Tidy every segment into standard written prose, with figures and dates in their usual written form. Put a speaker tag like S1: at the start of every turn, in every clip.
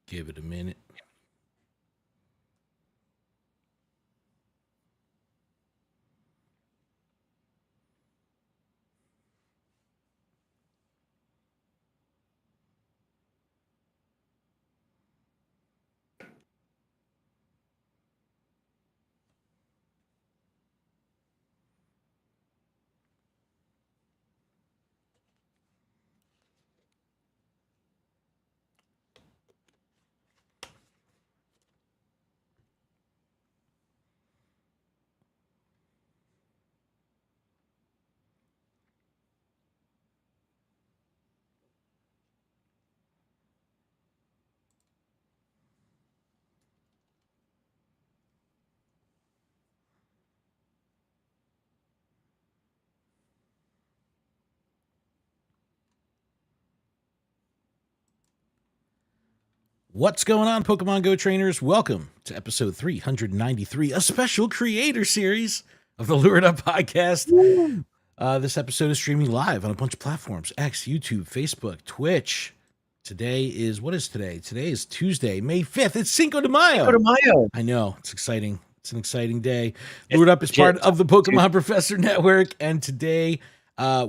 S1: Give it a minute. What's going on, Pokemon Go trainers? Welcome to episode 393, a special creator series of the Lured Up podcast. This episode is streaming live on a bunch of platforms: X, YouTube, Facebook, Twitch. Today is, what is today? Today is Tuesday, May 5th. It's Cinco de Mayo.
S2: Cinco de Mayo.
S1: I know, it's exciting. It's an exciting day. Lured Up is part of the Pokemon Professor Network, and today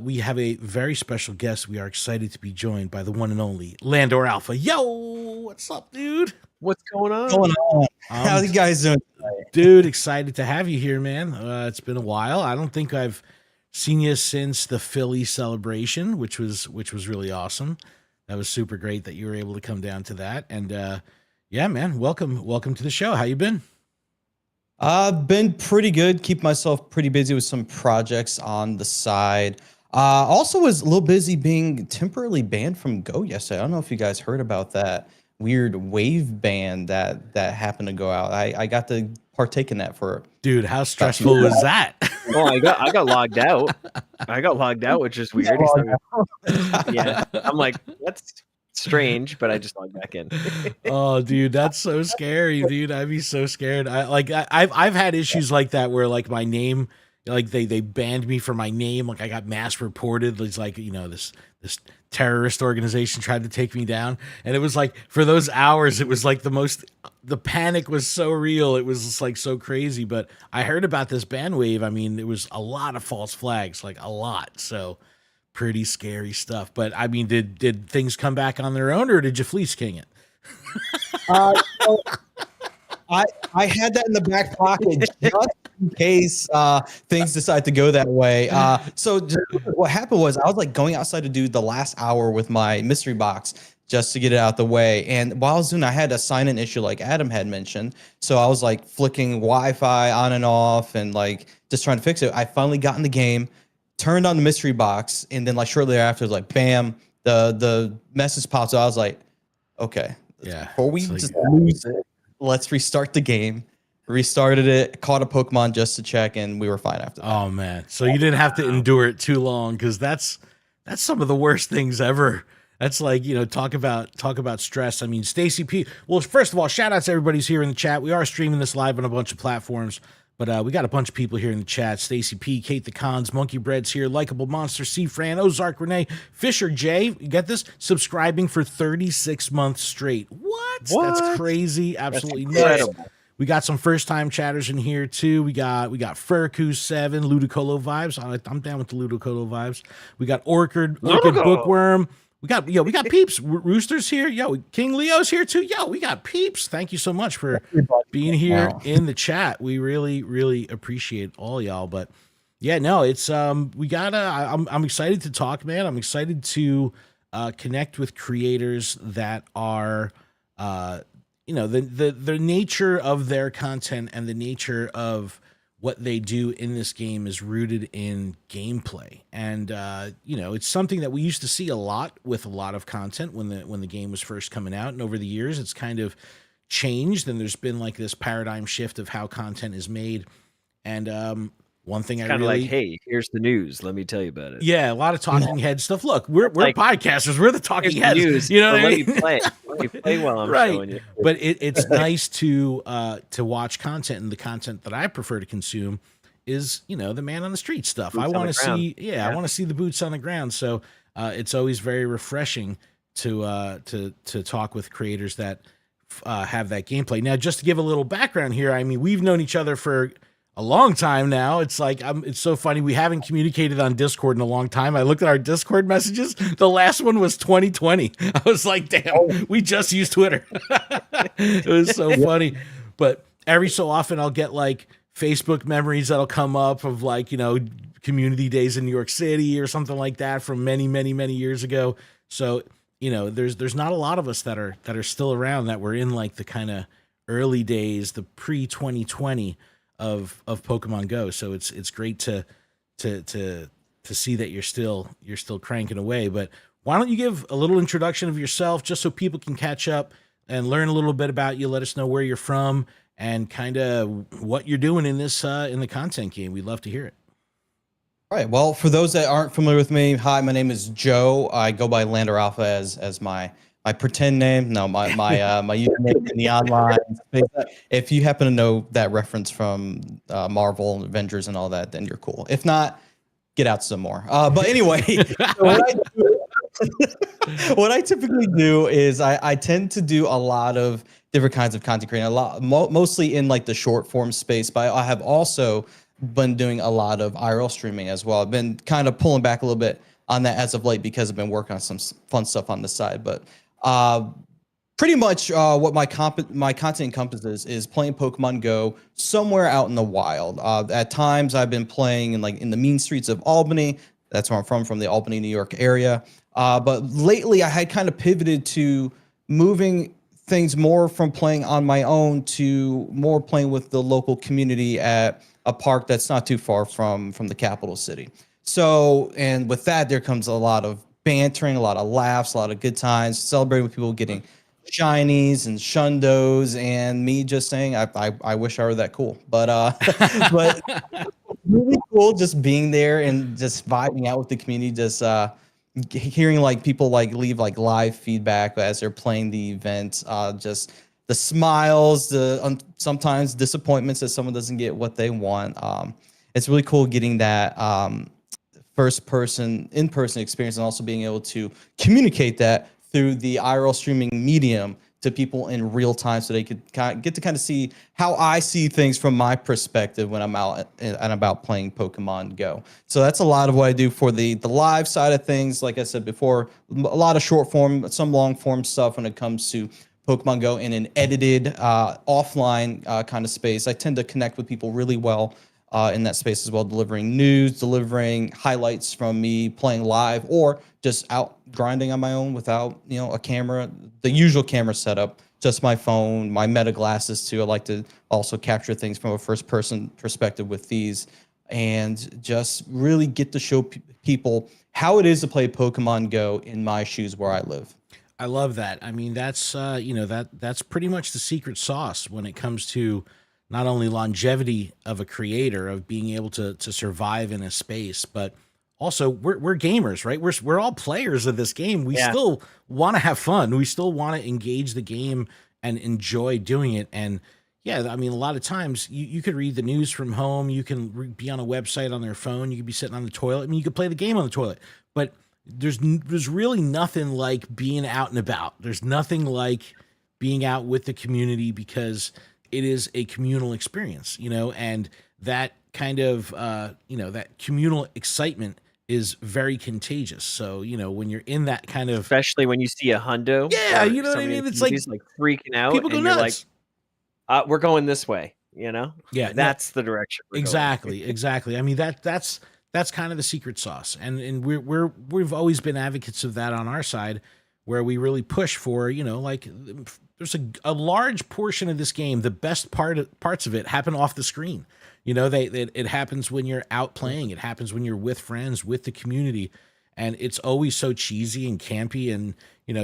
S1: we have a very special guest. We are excited to be joined by the one and only LandorAlpha. Yo, what's up, dude?
S2: What's going on?
S3: How you guys doing today?
S1: Dude, excited to have you here, man. It's been a while. I don't think I've seen you since the Philly celebration, which was really awesome. That was super great that you were able to come down to that. And yeah, man, welcome to the show. How you been?
S3: I've been pretty good. Keep myself pretty busy with some projects on the side. Also was a little busy being temporarily banned from Go yesterday. I don't know if you guys heard about that weird wave ban that happened to go out. I got to partake in that for.
S1: Dude, how stressful was that?
S2: Well, I got logged out. I got logged out, which is weird. Yeah, I'm like, that's strange, but I just logged back in.
S1: Oh, dude, that's so scary, dude. I'd be so scared. I've had issues like that where like my name, like they banned me for my name. Like I got mass reported. It's like, you know, this terrorist organization tried to take me down, and it was like for those hours, it was like the panic was so real. It was just like so crazy. But I heard about this ban wave. I mean, it was a lot of false flags, like a lot. So pretty scary stuff. But I mean, did things come back on their own, or did you fleece king it?
S3: So I had that in the back pocket just in case things decide to go that way. So just, what happened was I was like going outside to do the last hour with my mystery box just to get it out the way. And while I was doing, I had a sign-in issue like Adam had mentioned. So I was like flicking Wi-Fi on and off and like just trying to fix it. I finally got in the game, turned on the mystery box, and then like shortly thereafter, it was like bam, the message pops up. I was like, okay,
S1: Yeah.
S3: before we just lose it, let's restart the game. Restarted it, caught a Pokemon just to check, and we were fine after that.
S1: Oh man, so you didn't have to endure it too long, because that's some of the worst things ever. That's like, you know, talk about stress. I mean, Stacy P. Well, first of all, shout out to everybody who's here in the chat. We are streaming this live on a bunch of platforms, but we got a bunch of people here in the chat. Stacy P, Kate the Cons, Monkey Bread's here, Likeable Monster, C. Fran, Ozark Renee, Fisher J. You get this? Subscribing for 36 months straight. What? That's crazy. Absolutely nuts. We got some first time chatters in here too. We got Furku7, Ludicolo vibes. I'm down with the Ludicolo vibes. We got Orchid Bookworm. We got peeps. Rooster's here. Yo, King Leo's here too. Yo, we got peeps. Thank you so much for being here in the chat. We really, really appreciate all y'all. But yeah, no, it's I'm excited to talk, man. I'm excited to connect with creators that are you know, the nature of their content and the nature of what they do in this game is rooted in gameplay. And you know, it's something that we used to see a lot with a lot of content when the game was first coming out, and over the years it's kind of changed, and there's been like this paradigm shift of how content is made. And one thing
S2: It's kind of like, hey, here's the news. Let me tell you about it.
S1: Yeah, a lot of talking head stuff. Look, we're like, podcasters. We're the talking heads.
S2: News,
S1: you know what I mean?
S2: Let me play while I'm showing you.
S1: But it's nice to watch content, and the content that I prefer to consume is, you know, the man on the street stuff.
S2: Boots
S1: I want to see,
S2: yeah,
S1: I want to see the boots on the ground. So it's always very refreshing to talk with creators that have that gameplay. Now, just to give a little background here, I mean, we've known each other for a long time now. It's like, it's so funny. We haven't communicated on Discord in a long time. I looked at our Discord messages. The last one was 2020. I was like, damn, we just used Twitter. It was so funny. But every so often I'll get like Facebook memories that'll come up of like, you know, community days in New York City or something like that from many, many, many years ago. So, you know, there's not a lot of us that are still around that were in like the kind of early days, the pre 2020 of Pokemon Go. So it's great to see that you're still cranking away. But why don't you give a little introduction of yourself just so people can catch up and learn a little bit about you. Let us know where you're from and kind of what you're doing in this in the content game. We'd love to hear it.
S3: All right. Well, for those that aren't familiar with me, hi, my name is Joe. I go by LandorAlpha as my pretend name. No, my username in the online space. If you happen to know that reference from Marvel, Avengers, and all that, then you're cool. If not, get out some more. But anyway, so what I typically do is I tend to do a lot of different kinds of content creating, mostly in like the short form space. But I have also been doing a lot of IRL streaming as well. I've been kind of pulling back a little bit on that as of late because I've been working on some fun stuff on the side. But pretty much what my content encompasses is playing Pokemon Go somewhere out in the wild. At times I've been playing in the mean streets of Albany. That's where I'm from the Albany, New York area. But lately I had kind of pivoted to moving things more from playing on my own to more playing with the local community at a park that's not too far from the capital city. So, and with that, there comes a lot of bantering, a lot of laughs, a lot of good times, celebrating with people getting shinies and shundos, and me just saying, I wish I were that cool. But but really cool just being there and just vibing out with the community, just hearing like people like leave like live feedback as they're playing the event, just the smiles, the sometimes disappointments that someone doesn't get what they want. It's really cool getting that in-person experience and also being able to communicate that through the IRL streaming medium to people in real time so they could get to kind of see how I see things from my perspective when I'm out and about playing Pokemon Go. So that's a lot of what I do for the live side of things. Like I said before, a lot of short form, some long form stuff when it comes to Pokemon Go in an edited offline kind of space. I tend to connect with people really well in that space as well, delivering news, delivering highlights from me playing live, or just out grinding on my own without a camera, the usual camera setup, just my phone, my Meta glasses too. I like to also capture things from a first person perspective with these, and just really get to show people how it is to play Pokemon Go in my shoes where I live.
S1: I love that. I mean, that's that's pretty much the secret sauce when it comes to not only longevity of a creator, of being able to survive in a space, but also we're gamers, right? We're all players of this game. We still want to have fun. We still want to engage the game and enjoy doing it. And yeah, I mean, a lot of times you could read the news from home. You can be on a website on their phone. You could be sitting on the toilet. I mean, you could play the game on the toilet, but there's really nothing like being out and about. There's nothing like being out with the community, because it is a communal experience, and that kind of, that communal excitement is very contagious. So, when you're in that kind of,
S2: especially when you see a hundo.
S1: Yeah. You know what I mean? It's like
S2: freaking out.
S1: People go nuts.
S2: You're like, we're going this way,
S1: Yeah.
S2: That's the direction.
S1: Exactly. I mean, that's kind of the secret sauce. And we've always been advocates of that on our side, where we really push for, there's a large portion of this game. The best parts of it happen off the screen. It happens when you're out playing. It happens when you're with friends, with the community. And it's always so cheesy and campy and,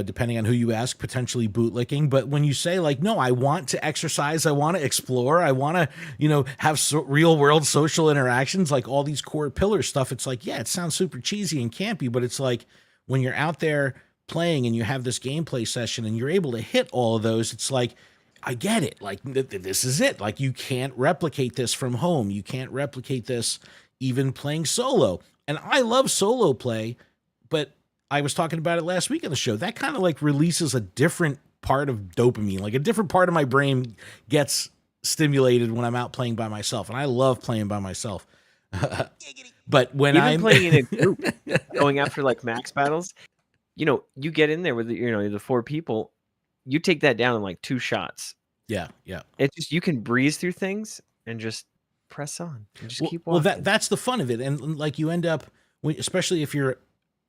S1: depending on who you ask, potentially bootlicking. But when you say like, no, I want to exercise, I want to explore, I want to, have real world social interactions, like all these core pillar stuff. It's like, yeah, it sounds super cheesy and campy, but it's like when you're out there playing and you have this gameplay session and you're able to hit all of those, it's like, I get it. Like this is it. Like you can't replicate this from home. You can't replicate this even playing solo. And I love solo play, but I was talking about it last week on the show. That kind of like releases a different part of dopamine, like a different part of my brain gets stimulated when I'm out playing by myself, and I love playing by myself. But when
S2: Even
S1: I'm
S2: playing in a group, going after like max battles, you get in there with the 4 people, you take that down in like 2 shots.
S1: yeah.
S2: It's just you can breeze through things and just press on and just keep
S1: Well,
S2: walking.
S1: that's the fun of it, and like you end up, especially if you're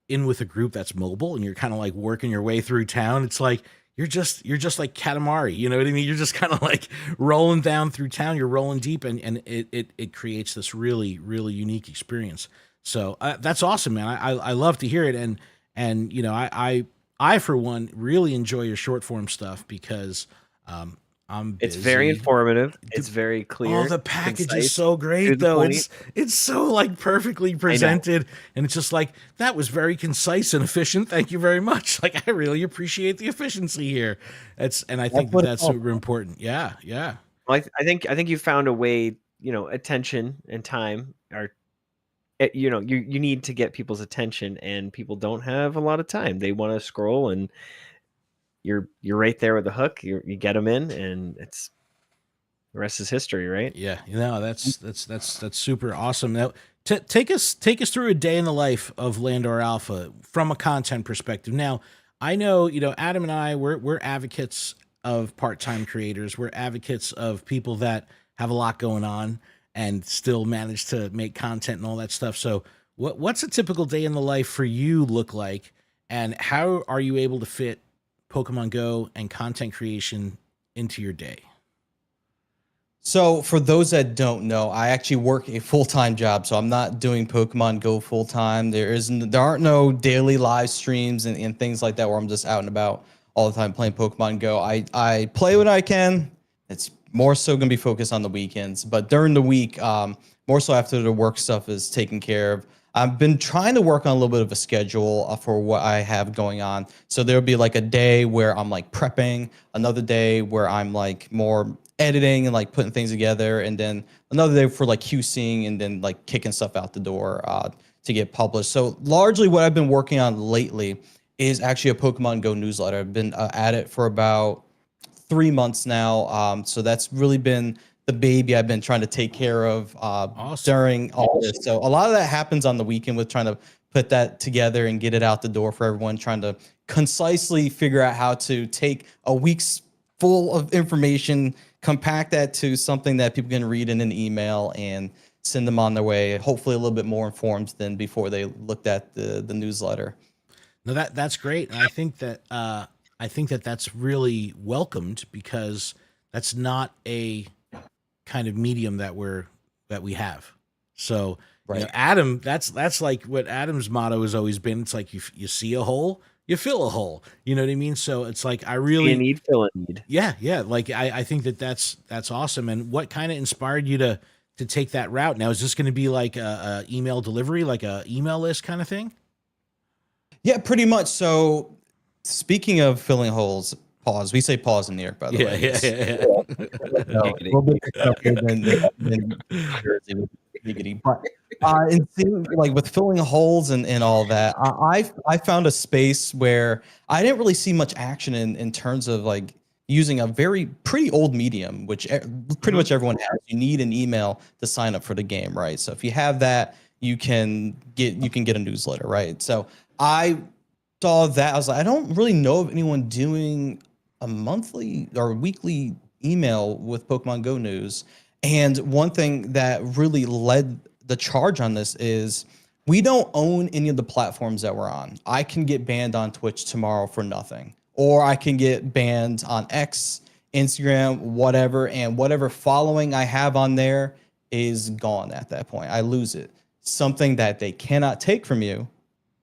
S1: in with a group that's mobile and you're kind of like working your way through town. It's like you're just like Katamari, you know what I mean? You're just kind of like rolling down through town. You're rolling deep, and it creates this really unique experience. So that's awesome, man. I love to hear it, and I for one really enjoy your short form stuff because I'm busy.
S2: It's very informative. It's very clear.
S1: Oh, the package is
S2: concise,
S1: so
S2: to
S1: great
S2: the
S1: though.
S2: point.
S1: It's so like perfectly presented, and it's just like that was very concise and efficient. Thank you very much. Like I really appreciate the efficiency here. I think that's super important. Yeah.
S2: Well, I think you found a way. Attention and time are. You need to get people's attention, and people don't have a lot of time. They want to scroll, and you're right there with the hook. You get them in, and it's the rest is history, right?
S1: Yeah, that's super awesome. Now, take us through a day in the life of LandorAlpha from a content perspective. Now, I know Adam and I we're advocates of part-time creators. We're advocates of people that have a lot going on and still manage to make content and all that stuff. So, what's a typical day in the life for you look like, and how are you able to fit Pokemon Go and content creation into your day?
S3: So for those that don't know, I actually work a full-time job, so I'm not doing Pokemon Go full-time. There aren't no daily live streams and things like that where I'm just out and about all the time playing Pokemon Go. I play when I can. It's more so going to be focused on the weekends, but during the week, more so after the work stuff is taken care of, I've been trying to work on a little bit of a schedule for what I have going on. So there'll be like a day where I'm like prepping, another day where I'm like more editing and like putting things together, and then another day for like QCing and then like kicking stuff out the door to get published. So largely what I've been working on lately is actually a Pokemon Go newsletter. I've been at it for about 3 months now. So that's really been the baby I've been trying to take care of during all this. So a lot of that happens on the weekend with trying to put that together and get it out the door for everyone, trying to concisely figure out how to take a week's full of information, compact that to something that people can read in an email and send them on their way, hopefully a little bit more informed than before they looked at the newsletter.
S1: No, that's great. And I think that that's really welcomed, because that's not a kind of medium that we have. So
S3: Right.
S1: Adam, that's like what Adam's motto has always been. It's like you see a hole, you fill a hole. You know what I mean? So it's like I really
S2: See a need, fill a need.
S1: Yeah. Like I think that's awesome. And what kind of inspired you to take that route? Now, is this going to be like a email delivery, like a email list kind of thing?
S3: Yeah, pretty much. So speaking of filling holes, pause. We say pause in the air, by the way.
S1: Yeah.
S3: No, a little bit different than Jersey with giggity. But in seeing, like with filling holes and all that, I found a space where I didn't really see much action in terms of like using a pretty old medium, which pretty much everyone has. You need an email to sign up for the game, right? So if you have that, you can get a newsletter, right? So I saw that. I was like, I don't really know of anyone doing a monthly or weekly email with Pokemon Go news. And one thing that really led the charge on this is we don't own any of the platforms that we're on. I can get banned on Twitch tomorrow for nothing, or I can get banned on X, Instagram, whatever, and whatever following I have on there is gone at that point. I lose it. Something that they cannot take from you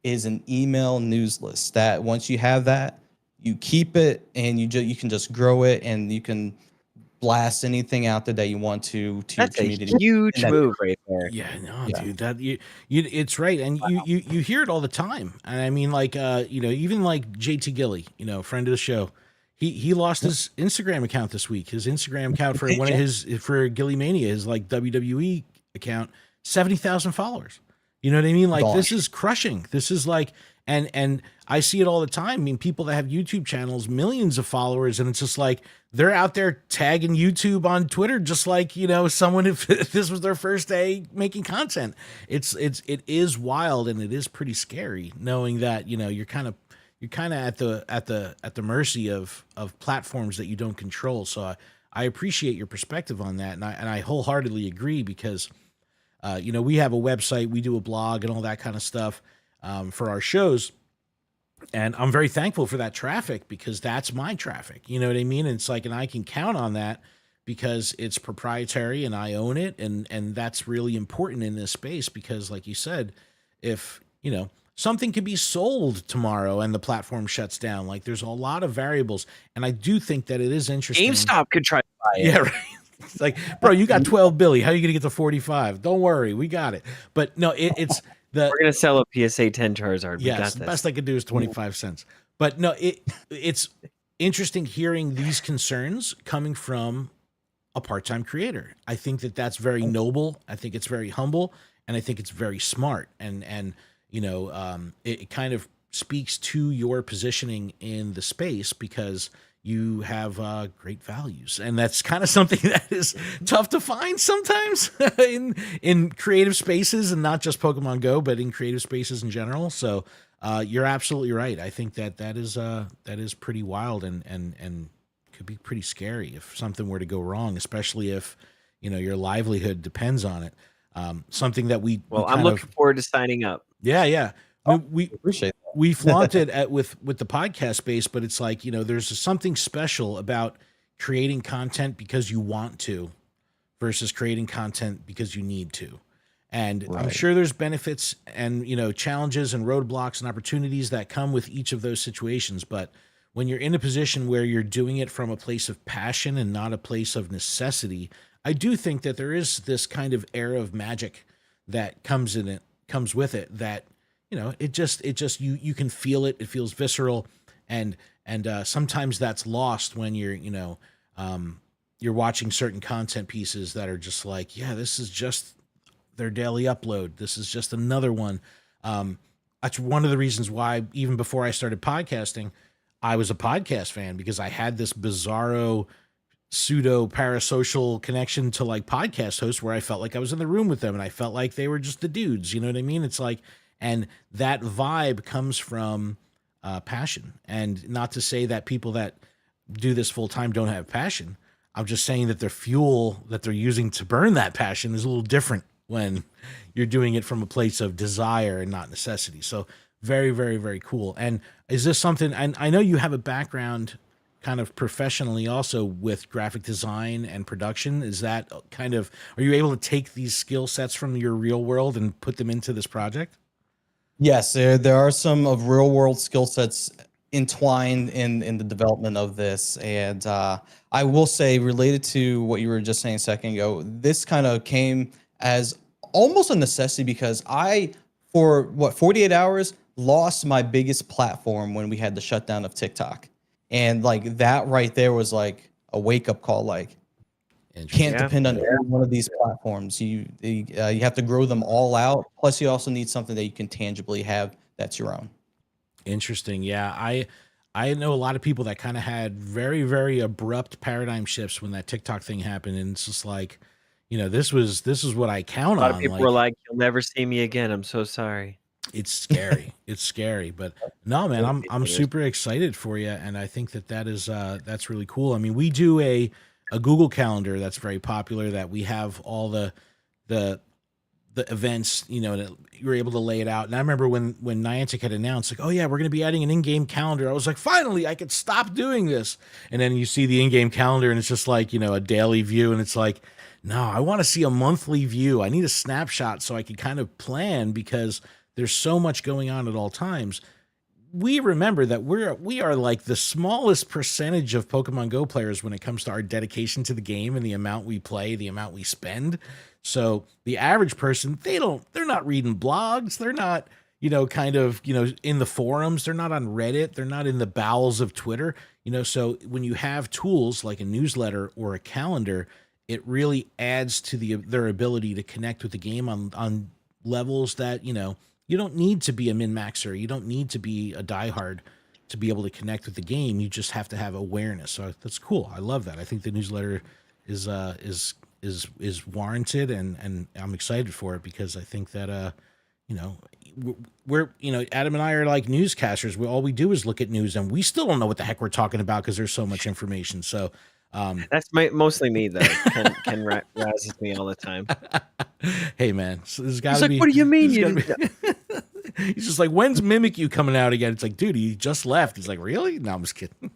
S3: is an email news list that once you have that, you keep it, and you can just grow it, and you can blast anything out there that you want to
S2: That's
S3: your
S2: a
S3: community.
S2: huge move right there.
S1: Yeah, no,
S3: Yeah.
S1: dude, that it's right. And you hear it all the time. And I mean, like, even like JT Gilly, friend of the show, he lost his Instagram account this week. His Instagram account for for Gilly Mania, his like WWE account, 70,000 followers. You know what I mean? Like
S3: Gosh.
S1: this is crushing. This is like, and I see it all the time. I mean, people that have YouTube channels, millions of followers, and it's just like they're out there tagging YouTube on Twitter, just like, you know, someone if this was their first day making content. It is wild, and it is pretty scary knowing that, you know, you're kind of at the mercy of platforms that you don't control. So I appreciate your perspective on that, and I wholeheartedly agree because. You know, we have a website, we do a blog and all that kind of stuff for our shows. And I'm very thankful for that traffic because that's my traffic. You know what I mean? And it's like, and I can count on that because it's proprietary and I own it. And that's really important in this space because like you said, if, you know, something could be sold tomorrow and the platform shuts down, like there's a lot of variables. And I do think that it is interesting.
S2: GameStop could try to buy it.
S1: Yeah, right. It's like, bro, you got 12 Billy. How are you going to get to 45? Don't worry. We got it. But no, it's the.
S2: We're going to sell a PSA 10 Charizard. We
S1: Yes,
S2: got
S1: the
S2: this.
S1: best I could do is 25 cents. But no, it's interesting hearing these concerns coming from a part-time creator. I think that that's very noble. I think it's very humble. And I think it's very smart. And you know, it kind of speaks to your positioning in the space because you have great values, and that's kind of something that is tough to find sometimes in creative spaces, and not just Pokemon Go, but in creative spaces in general. So you're absolutely right. I think that is pretty wild and could be pretty scary if something were to go wrong, especially if, you know, your livelihood depends on it. Something that
S2: I'm looking forward to signing up.
S1: Yeah. We
S3: Appreciate that.
S1: we flaunt it with the podcast space, but it's like, you know, there's something special about creating content because you want to versus creating content because you need to. And I'm
S3: Right.
S1: sure there's benefits and, you know, challenges and roadblocks and opportunities that come with each of those situations. But when you're in a position where you're doing it from a place of passion and not a place of necessity, I do think that there is this kind of air of magic that comes with it that, you know, it just you can feel it. It feels visceral, and sometimes that's lost when you're, you know, you're watching certain content pieces that are just like, yeah, this is just their daily upload. This is just another one. That's one of the reasons why even before I started podcasting, I was a podcast fan because I had this bizarro pseudo parasocial connection to like podcast hosts where I felt like I was in the room with them and I felt like they were just the dudes. You know what I mean? It's like, and that vibe comes from passion. And not to say that people that do this full time don't have passion. I'm just saying that their fuel that they're using to burn that passion is a little different when you're doing it from a place of desire and not necessity. So very, very, very cool. And is this something, and I know you have a background kind of professionally also with graphic design and production. Is that kind of, are you able to take these skill sets from your real world and put them into this project?
S3: Yes, there are some of real world skill sets entwined in the development of this. And I will say, related to what you were just saying a second ago, this kind of came as almost a necessity because I, for 48 hours, lost my biggest platform when we had the shutdown of TikTok. And like that right there was like a wake up call. Like, can't depend on every one of these platforms. You have to grow them all out. Plus, you also need something that you can tangibly have that's your own.
S1: Interesting. Yeah, I know a lot of people that kind of had very, very abrupt paradigm shifts when that TikTok thing happened, and it's just like, you know, this is what I count on.
S2: A lot of people were like, "You'll never see me again. I'm so sorry."
S1: It's scary. It's scary, but no, man, I'm super excited for you, and I think that is that's really cool. I mean, we do a Google Calendar that's very popular. That we have all the events, you know, and you're able to lay it out. And I remember when Niantic had announced, like, oh yeah, we're going to be adding an in-game calendar. I was like, finally, I could stop doing this. And then you see the in-game calendar, and it's just like, you know, a daily view, and it's like, no, I want to see a monthly view. I need a snapshot so I can kind of plan because there's so much going on at all times. We remember that we are like the smallest percentage of Pokemon Go players when it comes to our dedication to the game and the amount we play, the amount we spend. So the average person, they're not reading blogs. They're not, you know, kind of, you know, in the forums. They're not on Reddit. They're not in the bowels of Twitter, you know. So when you have tools like a newsletter or a calendar, it really adds to their ability to connect with the game on levels that, you don't need to be a min-maxer. You don't need to be a diehard to be able to connect with the game. You just have to have awareness. So that's cool. I love that. I think the newsletter is warranted, and I'm excited for it, because I think that we're Adam and I are like newscasters. All we do is look at news, and we still don't know what the heck we're talking about because there's so much information. So
S2: that's mostly me though. Ken razzes me all the time.
S1: Hey man, so there's got
S2: He's
S1: to
S2: like,
S1: be.
S2: what do you mean?
S1: He's just like, when's Mimikyu coming out again? It's like, dude, he just left. He's like, really? No, I'm just kidding.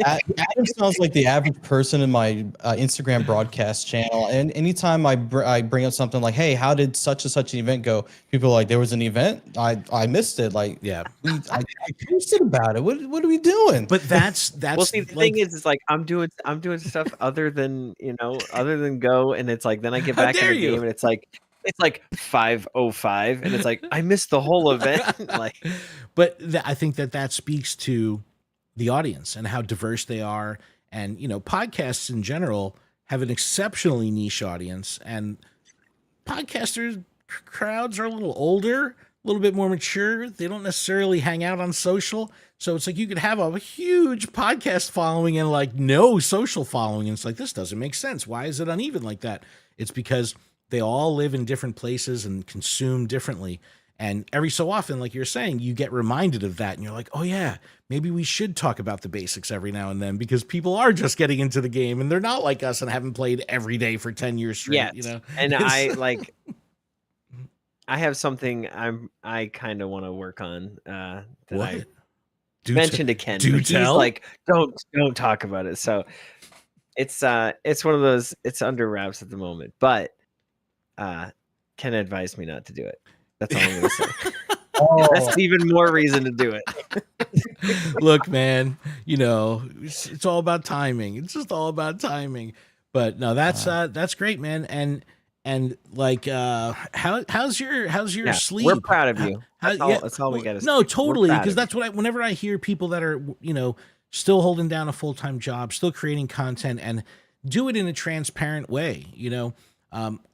S3: Adam sounds like the average person in my Instagram broadcast channel. And anytime I bring up something like, hey, how did such and such an event go? People are like, there was an event. I missed it. Like,
S1: yeah,
S3: I posted about it. What are we doing?
S1: But that's
S2: well, see, the thing is like I'm doing stuff other than Go, and it's like then I get back in the game, and it's like 5:05, and it's like I missed the whole event. Like,
S1: but I think that speaks to the audience and how diverse they are, and podcasts in general have an exceptionally niche audience, and podcasters crowds are a little older, a little bit more mature. They don't necessarily hang out on social, so it's like you could have a huge podcast following and like no social following, and it's like, this doesn't make sense. Why is it uneven like that? It's because they all live in different places and consume differently. And every so often, like you're saying, you get reminded of that, and you're like, oh yeah, maybe we should talk about the basics every now and then, because people are just getting into the game and they're not like us and haven't played every day for 10 years straight.
S2: Yeah, and I have something I kind of want to work on that
S1: what?
S2: I mentioned to Ken.
S1: Do
S2: he's
S1: tell?
S2: like, don't talk about it. So it's one of those, it's under wraps at the moment, but Ken advised me not to do it. That's all I'm gonna say. That's even more reason to do it.
S1: Look, man, it's all about timing. It's just all about timing. But no, that's great, man. And like, how's your sleep?
S2: We're proud of you. That's all we got to say.
S1: No, totally, because that's what whenever I hear people that are still holding down a full-time job, still creating content, and do it in a transparent way,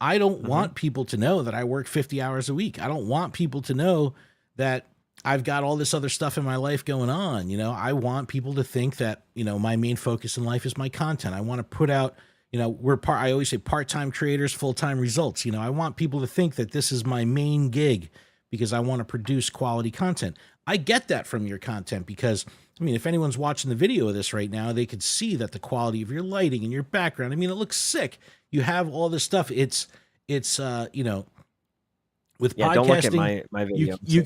S1: I don't want people to know that I work 50 hours a week. I don't want people to know that I've got all this other stuff in my life going on. I want people to think that, my main focus in life is my content. I want to put out, I always say part-time creators, full-time results. I want people to think that this is my main gig because I want to produce quality content. I get that from your content because, if anyone's watching the video of this right now, they could see that the quality of your lighting and your background, it looks sick. You have all this stuff. It's with podcasting,
S2: don't look at my video.
S1: You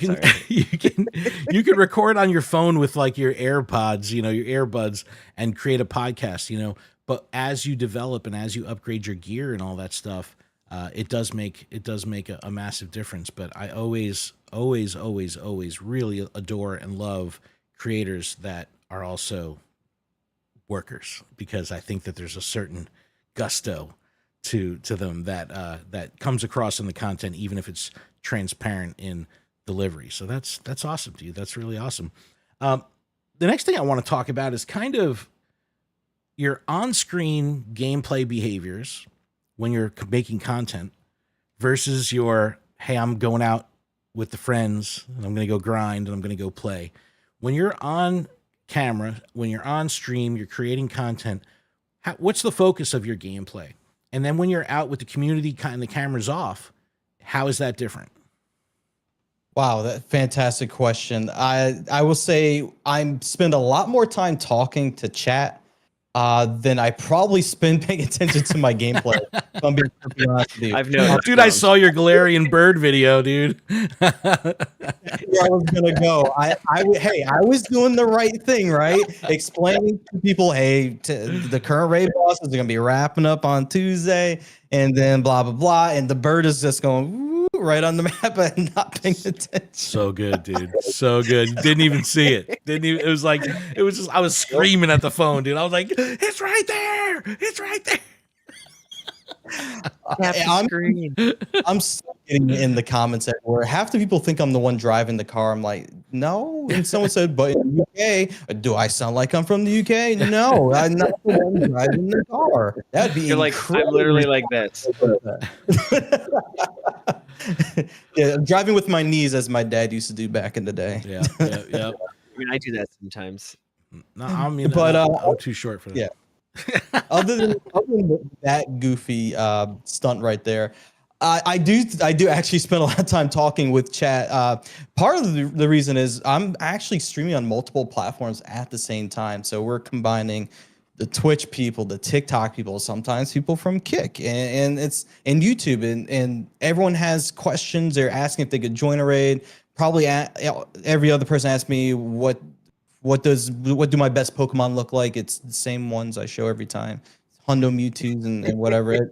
S1: can record on your phone with like your AirPods, your earbuds, and create a podcast, but as you develop and as you upgrade your gear and all that stuff, it does make a massive difference. But I always really adore and love creators that are also workers, because I think that there's a certain gusto to them that comes across in the content, even if it's transparent in delivery. So that's awesome, dude. That's really awesome. The next thing I want to talk about is kind of your on-screen gameplay behaviors when you're making content versus your, hey, I'm going out with the friends and I'm going to go grind and I'm going to go play. When you're on camera, when you're on stream, you're creating content, what's the focus of your gameplay? And then when you're out with the community and the camera's off, how is that different?
S3: Wow, that fantastic question. I will say I spend a lot more time talking to chat than I probably spend paying attention to my gameplay. If I'm being perfectly honest with you.
S2: I've noticed.
S1: Dude, I saw your Galarian bird video, dude.
S3: Where I was gonna go. I was doing the right thing, right? Explaining to people, hey, the current raid bosses are gonna be wrapping up on Tuesday, and then blah blah blah, and the bird is just going right on the map and not paying attention.
S1: So good, dude. So good. Didn't even see it. It was just I was screaming at the phone, dude. I was like, it's right there. It's right there.
S3: I'm still getting in the comments everywhere. Half the people think I'm the one driving the car. I'm like, no. And someone said, but in the UK, do I sound like I'm from the UK? No, I'm not the one driving the car. That'd be
S2: You're like, I'm literally like this.
S3: Yeah, I'm driving with my knees as my dad used to do back in the day.
S1: Yeah, yeah, yeah.
S2: I mean, I do that sometimes.
S1: No, I mean,
S3: But
S1: I'm too short for that.
S3: yeah. Other than that goofy stunt right there, I do actually spend a lot of time talking with chat. Part of the reason is I'm actually streaming on multiple platforms at the same time, so we're combining the Twitch people, the TikTok people, sometimes people from Kick, and it's and YouTube, and everyone has questions. They're asking if they could join a raid. Probably every other person asks me what do my best Pokemon look like? It's the same ones I show every time. Hundo, Mewtwo's, and whatever.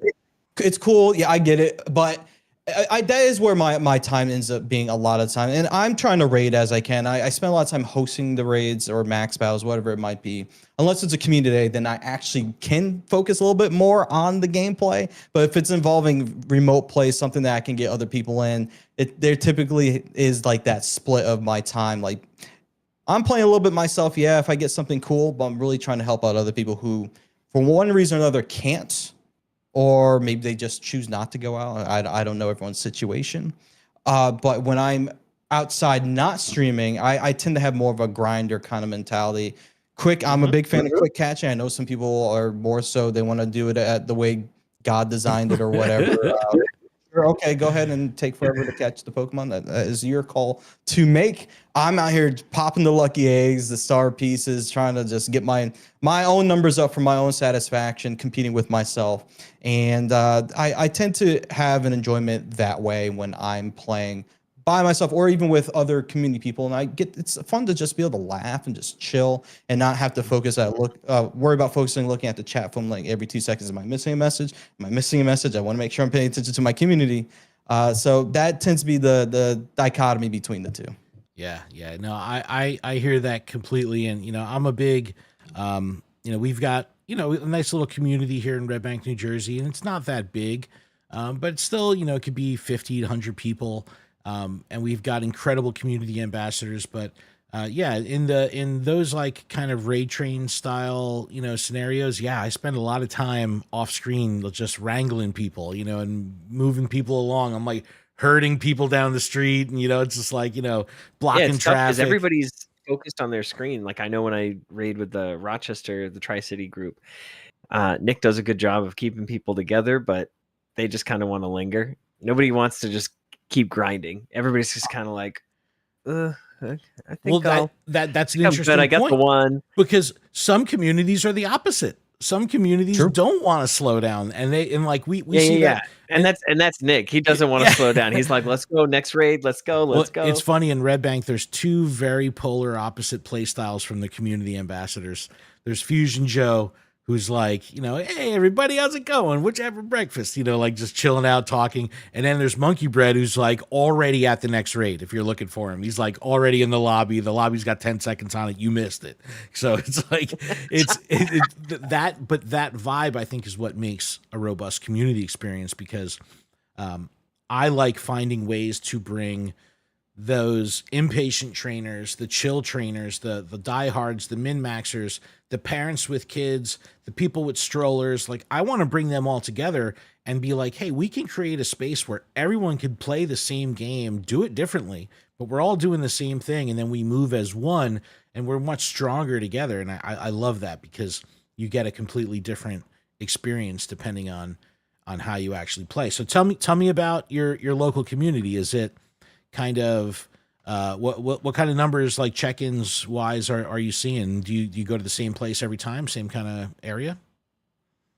S3: It's cool. Yeah, I get it. But that is where my time ends up being a lot of time. And I'm trying to raid as I can. I spend a lot of time hosting the raids or max battles, whatever it might be. Unless it's a community day, then I actually can focus a little bit more on the gameplay. But if it's involving remote play, something that I can get other people in, there typically is like that split of my time. Like, I'm playing a little bit myself, yeah, if I get something cool, but I'm really trying to help out other people who, for one reason or another, can't, or maybe they just choose not to go out. I don't know everyone's situation. But when I'm outside not streaming, I tend to have more of a grinder kind of mentality. I'm a big fan of quick catching. I know some people are more so, they want to do it at the way God designed it or whatever. Okay, go ahead and take forever to catch the Pokemon. That is your call to make. I'm out here popping the lucky eggs, the star pieces, trying to just get my own numbers up for my own satisfaction, competing with myself. And I tend to have an enjoyment that way when I'm playing by myself or even with other community people. And it's fun to just be able to laugh and just chill and not have to worry about looking at the chat from like every 2 seconds. Am I missing a message? Am I missing a message? I want to make sure I'm paying attention to my community. So that tends to be the dichotomy between the two.
S1: Yeah. No, I hear that completely. And, I'm a big, we've got, a nice little community here in Red Bank, New Jersey, and it's not that big, but it's still, it could be 50 to 100 people. And we've got incredible community ambassadors, but in those like kind of raid train style, scenarios, I spend a lot of time off screen just wrangling people, and moving people along. I'm like herding people down the street, and it's just like blocking traffic.
S2: Everybody's focused on their screen. Like I know when I raid with the Rochester, the Tri-City group, Nick does a good job of keeping people together, but they just kind of want to linger. Nobody wants to just keep grinding. Everybody's just kind of like, I think
S1: that's an interesting
S2: I got
S1: point,
S2: the one,
S1: because some communities are the opposite. Some communities don't want to slow down, and we see that.
S2: And that's Nick. He doesn't want to slow down. He's like, let's go next raid. Let's go.
S1: It's funny, in Red Bank, there's two very polar opposite play styles from the community ambassadors. There's Fusion Joe, who's like, hey, everybody, how's it going? What you have for breakfast? Like just chilling out, talking. And then there's Monkey Bread, who's like already at the next raid. If you're looking for him, he's like already in the lobby. The lobby's got 10 seconds on it. You missed it. So it's like, but that vibe, I think, is what makes a robust community experience, because I like finding ways to bring those impatient trainers, the chill trainers, the diehards, the min-maxers, the parents with kids, the people with strollers. Like, I want to bring them all together and be like, hey, we can create a space where everyone can play the same game, do it differently, but we're all doing the same thing. And then we move as one, and we're much stronger together. And I love that, because you get a completely different experience depending on how you actually play. So tell me about your local community. Is it kind of what kind of numbers, like check-ins wise, are you seeing? Do you go to the same place every time, same kind of area?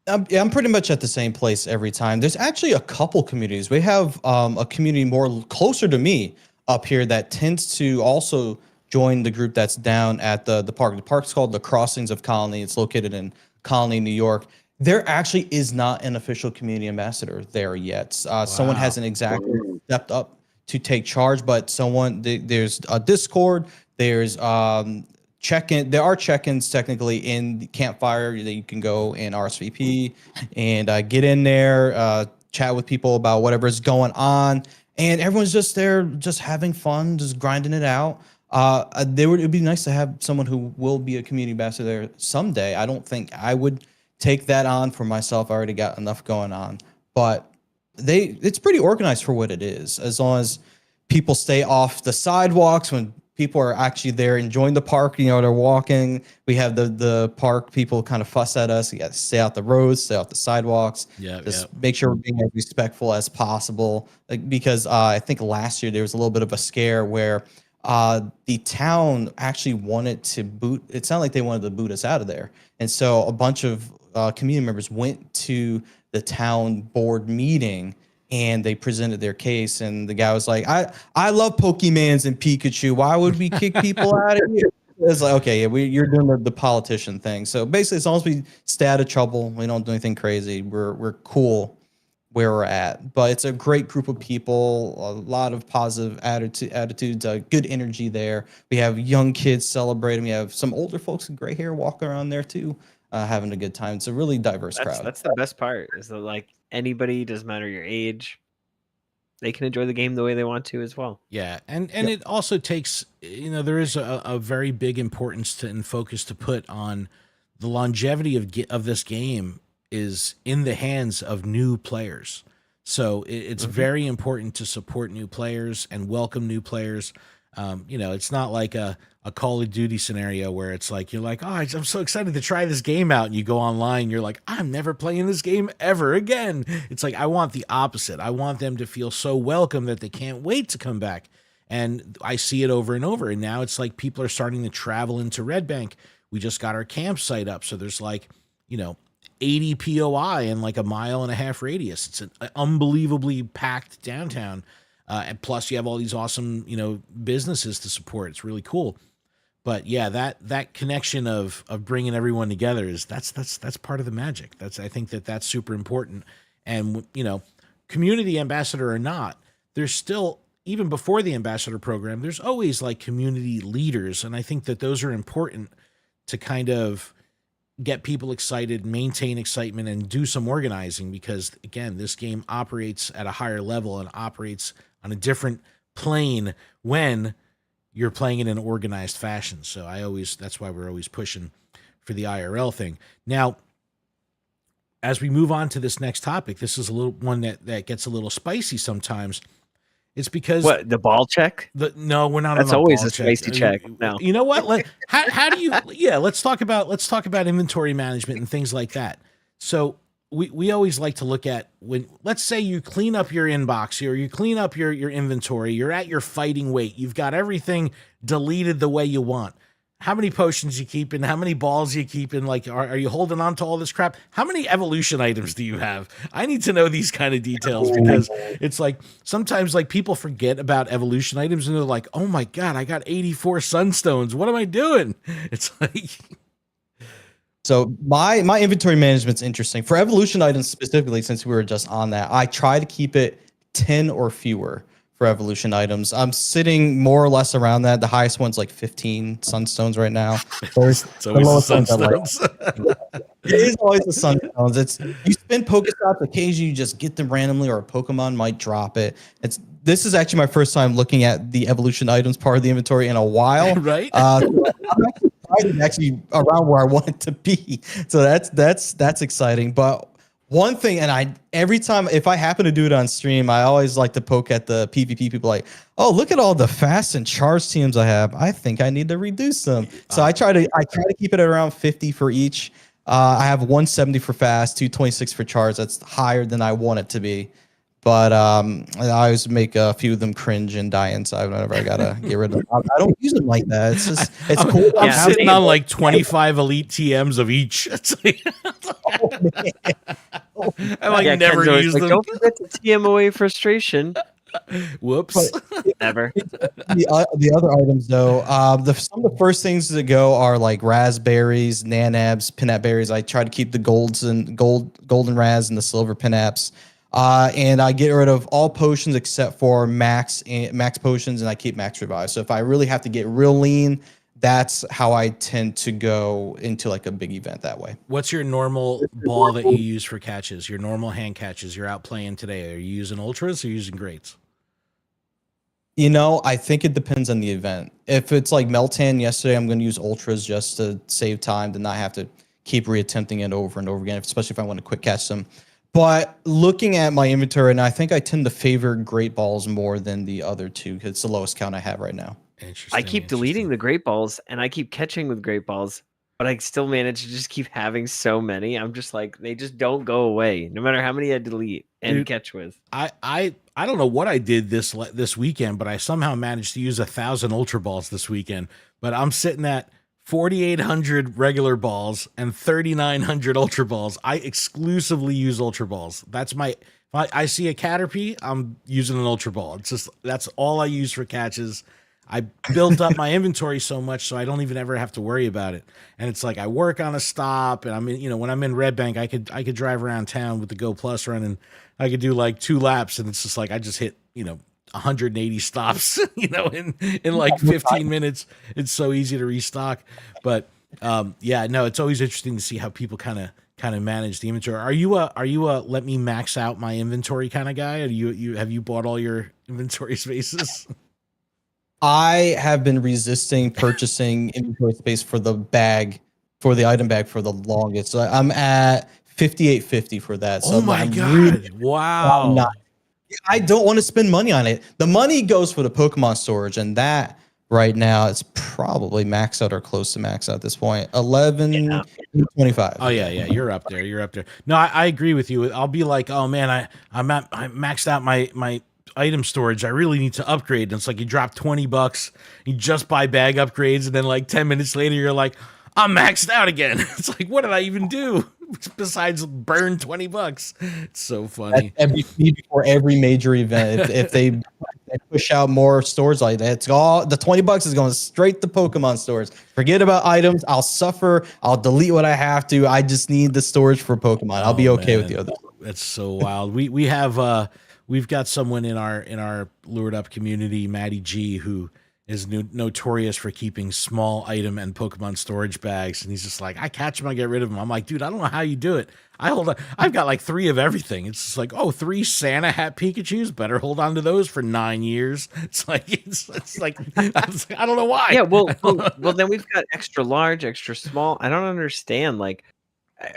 S3: I'm pretty much at the same place every time. There's actually a couple communities. We have a community more closer to me up here that tends to also join the group that's down at the park. The park's called the Crossings of Colony. It's located in Colony, New York. There actually is not an official community ambassador there yet. Wow. Someone hasn't exactly stepped up to take charge, but there's a Discord, there's check-in. There are check-ins technically in the Campfire that you can go and RSVP and get in there, chat with people about whatever's going on, and everyone's just there, just having fun, just grinding it out. It'd be nice to have someone who will be a community ambassador someday. I don't think I would take that on for myself. I already got enough going on, but it's pretty organized for what it is, as long as people stay off the sidewalks when people are actually there enjoying the park. They're walking. We have the park people kind of fuss at us. You got to stay out the roads, stay off the sidewalks. Just make sure we're being as respectful as possible. Because I think last year there was a little bit of a scare where the town actually wanted to boot. It sounded like they wanted to boot us out of there, and so a bunch of community members went to the town board meeting and they presented their case, and the guy was like, I love Pokemons and Pikachu. Why would we kick people out of here? It's like, okay, yeah, you're doing the politician thing. So basically, as long as we stay out of trouble, we don't do anything crazy, we're cool where we're at. But it's a great group of people, a lot of positive attitudes, good energy there. We have young kids celebrating. We have some older folks with gray hair walking around there too, having a good time. It's a really diverse crowd.
S2: That's the best part, is that like anybody, doesn't matter your age, they can enjoy the game the way they want to as well.
S1: Yeah, and it also takes, there is a very big importance and focus to put on the longevity of this game is in the hands of new players. So it's very important to support new players and welcome new players. It's not like a Call of Duty scenario where it's like, you're like, oh, I'm so excited to try this game out. And you go online, you're like, I'm never playing this game ever again. It's like, I want the opposite. I want them to feel so welcome that they can't wait to come back. And I see it over and over. And now it's like people are starting to travel into Red Bank. We just got our campsite up. So there's like, 80 POI in like 1.5 mile radius. It's an unbelievably packed downtown. And plus you have all these awesome, businesses to support. It's really cool. But yeah, that connection of bringing everyone together that's part of the magic. I think that's super important. And, community ambassador or not, there's still, even before the ambassador program, there's always like community leaders. And I think that those are important to kind of get people excited, maintain excitement, and do some organizing, because again, this game operates at a higher level and operates on a different plane when you're playing it in an organized fashion. So that's why we're always pushing for the IRL thing. Now, as we move on to this next topic, this is a little one that gets a little spicy sometimes. It's because
S2: the ball check?
S1: No, we're not.
S2: That's
S1: on
S2: always
S1: ball
S2: a spicy check. No,
S1: you know what? How do you? Yeah, let's talk about inventory management and things like that. So we always like to look at when, let's say you clean up your inbox or you clean up your inventory. You're at your fighting weight. You've got everything deleted the way you want. How many potions you keep and how many balls you keep and like, are you holding on to all this crap? How many evolution items do you have? I need to know these kind of details, because it's like sometimes like people forget about evolution items and they're like, oh my God, I got 84 sunstones. What am I doing? It's like,
S3: so my inventory management's interesting for evolution items specifically, since we were just on that. I try to keep it 10 or fewer for evolution items. I'm sitting more or less around that. The highest one's like 15 sunstones right now.
S1: It's always the sunstones.
S3: It is always the sunstones. It's, you spin Pokestops, occasionally you just get them randomly, or a Pokemon might drop it. This is actually my first time looking at the evolution items part of the inventory in a while.
S1: Right?
S3: I'm actually around where I want it to be. So that's exciting. But one thing, and every time, if I happen to do it on stream, I always like to poke at the PvP people like, oh, look at all the fast and charged teams I have. I think I need to reduce them. So I try to keep it at around 50 for each. I have 170 for fast, 226 for charge. That's higher than I want it to be. But I always make a few of them cringe and die inside whenever I gotta get rid of them. I don't use them like that. It's cool.
S1: I'm sitting on like 25 elite TMs of each. It's like, I like never use them.
S2: Don't forget to TM away frustration.
S1: Whoops.
S2: Never.
S3: The other items though, some of the first things that go are like raspberries, nanabs, pinap berries. I try to keep the golden raz and the silver pinaps. And I get rid of all potions except for max potions, and I keep max revive. So if I really have to get real lean, that's how I tend to go into like a big event that way.
S1: What's your normal ball that you use for catches? Your normal hand catches you're out playing today? Are you using ultras or using greats?
S3: I think it depends on the event. If it's like Meltan yesterday, I'm going to use ultras just to save time, to not have to keep reattempting it over and over again, especially if I want to quick catch them. But looking at my inventory, and I think I tend to favor great balls more than the other two because it's the lowest count I have right now.
S1: Interesting.
S2: I keep deleting the great balls and I keep catching with great balls, but I still manage to just keep having so many. I'm just like, they just don't go away, no matter how many I delete and
S1: Dude,
S2: catch with.
S1: I don't know what I did this weekend, but I somehow managed to use 1,000 ultra balls this weekend. But I'm sitting at 4,800 regular balls and 3,900 ultra balls. I exclusively use ultra balls. That's my. If I see a Caterpie, I'm using an ultra ball. It's just that's all I use for catches. I built up my inventory so much so I don't even ever have to worry about it. And it's like I work on a stop, and I'm in, when I'm in Red Bank, I could drive around town with the Go Plus running. I could do like 2 laps, and it's just like I just hit 180 stops, in like 15 minutes. It's so easy to restock. But yeah, no, it's always interesting to see how people kind of manage the inventory. Are you a let me max out my inventory kind of guy? Or have you bought all your inventory spaces?
S3: I have been resisting purchasing inventory space for the item bag for the longest. So I'm at 5850 for that. So
S1: Oh my
S3: I'm
S1: God.
S3: really
S1: Wow.
S3: I don't want to spend money on it. The money goes for the Pokemon storage, and that right now it's probably maxed out or close to max out at this point. 1125.
S1: Oh yeah, you're up there. You're up there. No, I agree with you. I'll be like, oh man, I maxed out my item storage. I really need to upgrade. And it's like you drop $20, you just buy bag upgrades, and then like 10 minutes later, you're like, I'm maxed out again. It's like, what did I even do besides burn $20? It's so funny.
S3: Before every major event, if they push out more stores like that, it's all the $20 is going straight to Pokemon stores. Forget about items. I'll suffer. I'll delete what I have to. I just need the storage for Pokemon. I'll be okay with the other.
S1: That's so wild. We have we've got someone in our Lured Up community, Maddie G, who is notorious for keeping small item and Pokemon storage bags, and he's just like, I catch them, I get rid of them. I'm like, dude, I don't know how you do it. I've got like 3 of everything. It's just like, 3 Santa hat Pikachus, better hold on to those for 9 years. It's like I don't know why.
S2: Yeah, well, then we've got extra large, extra small. I don't understand. Like,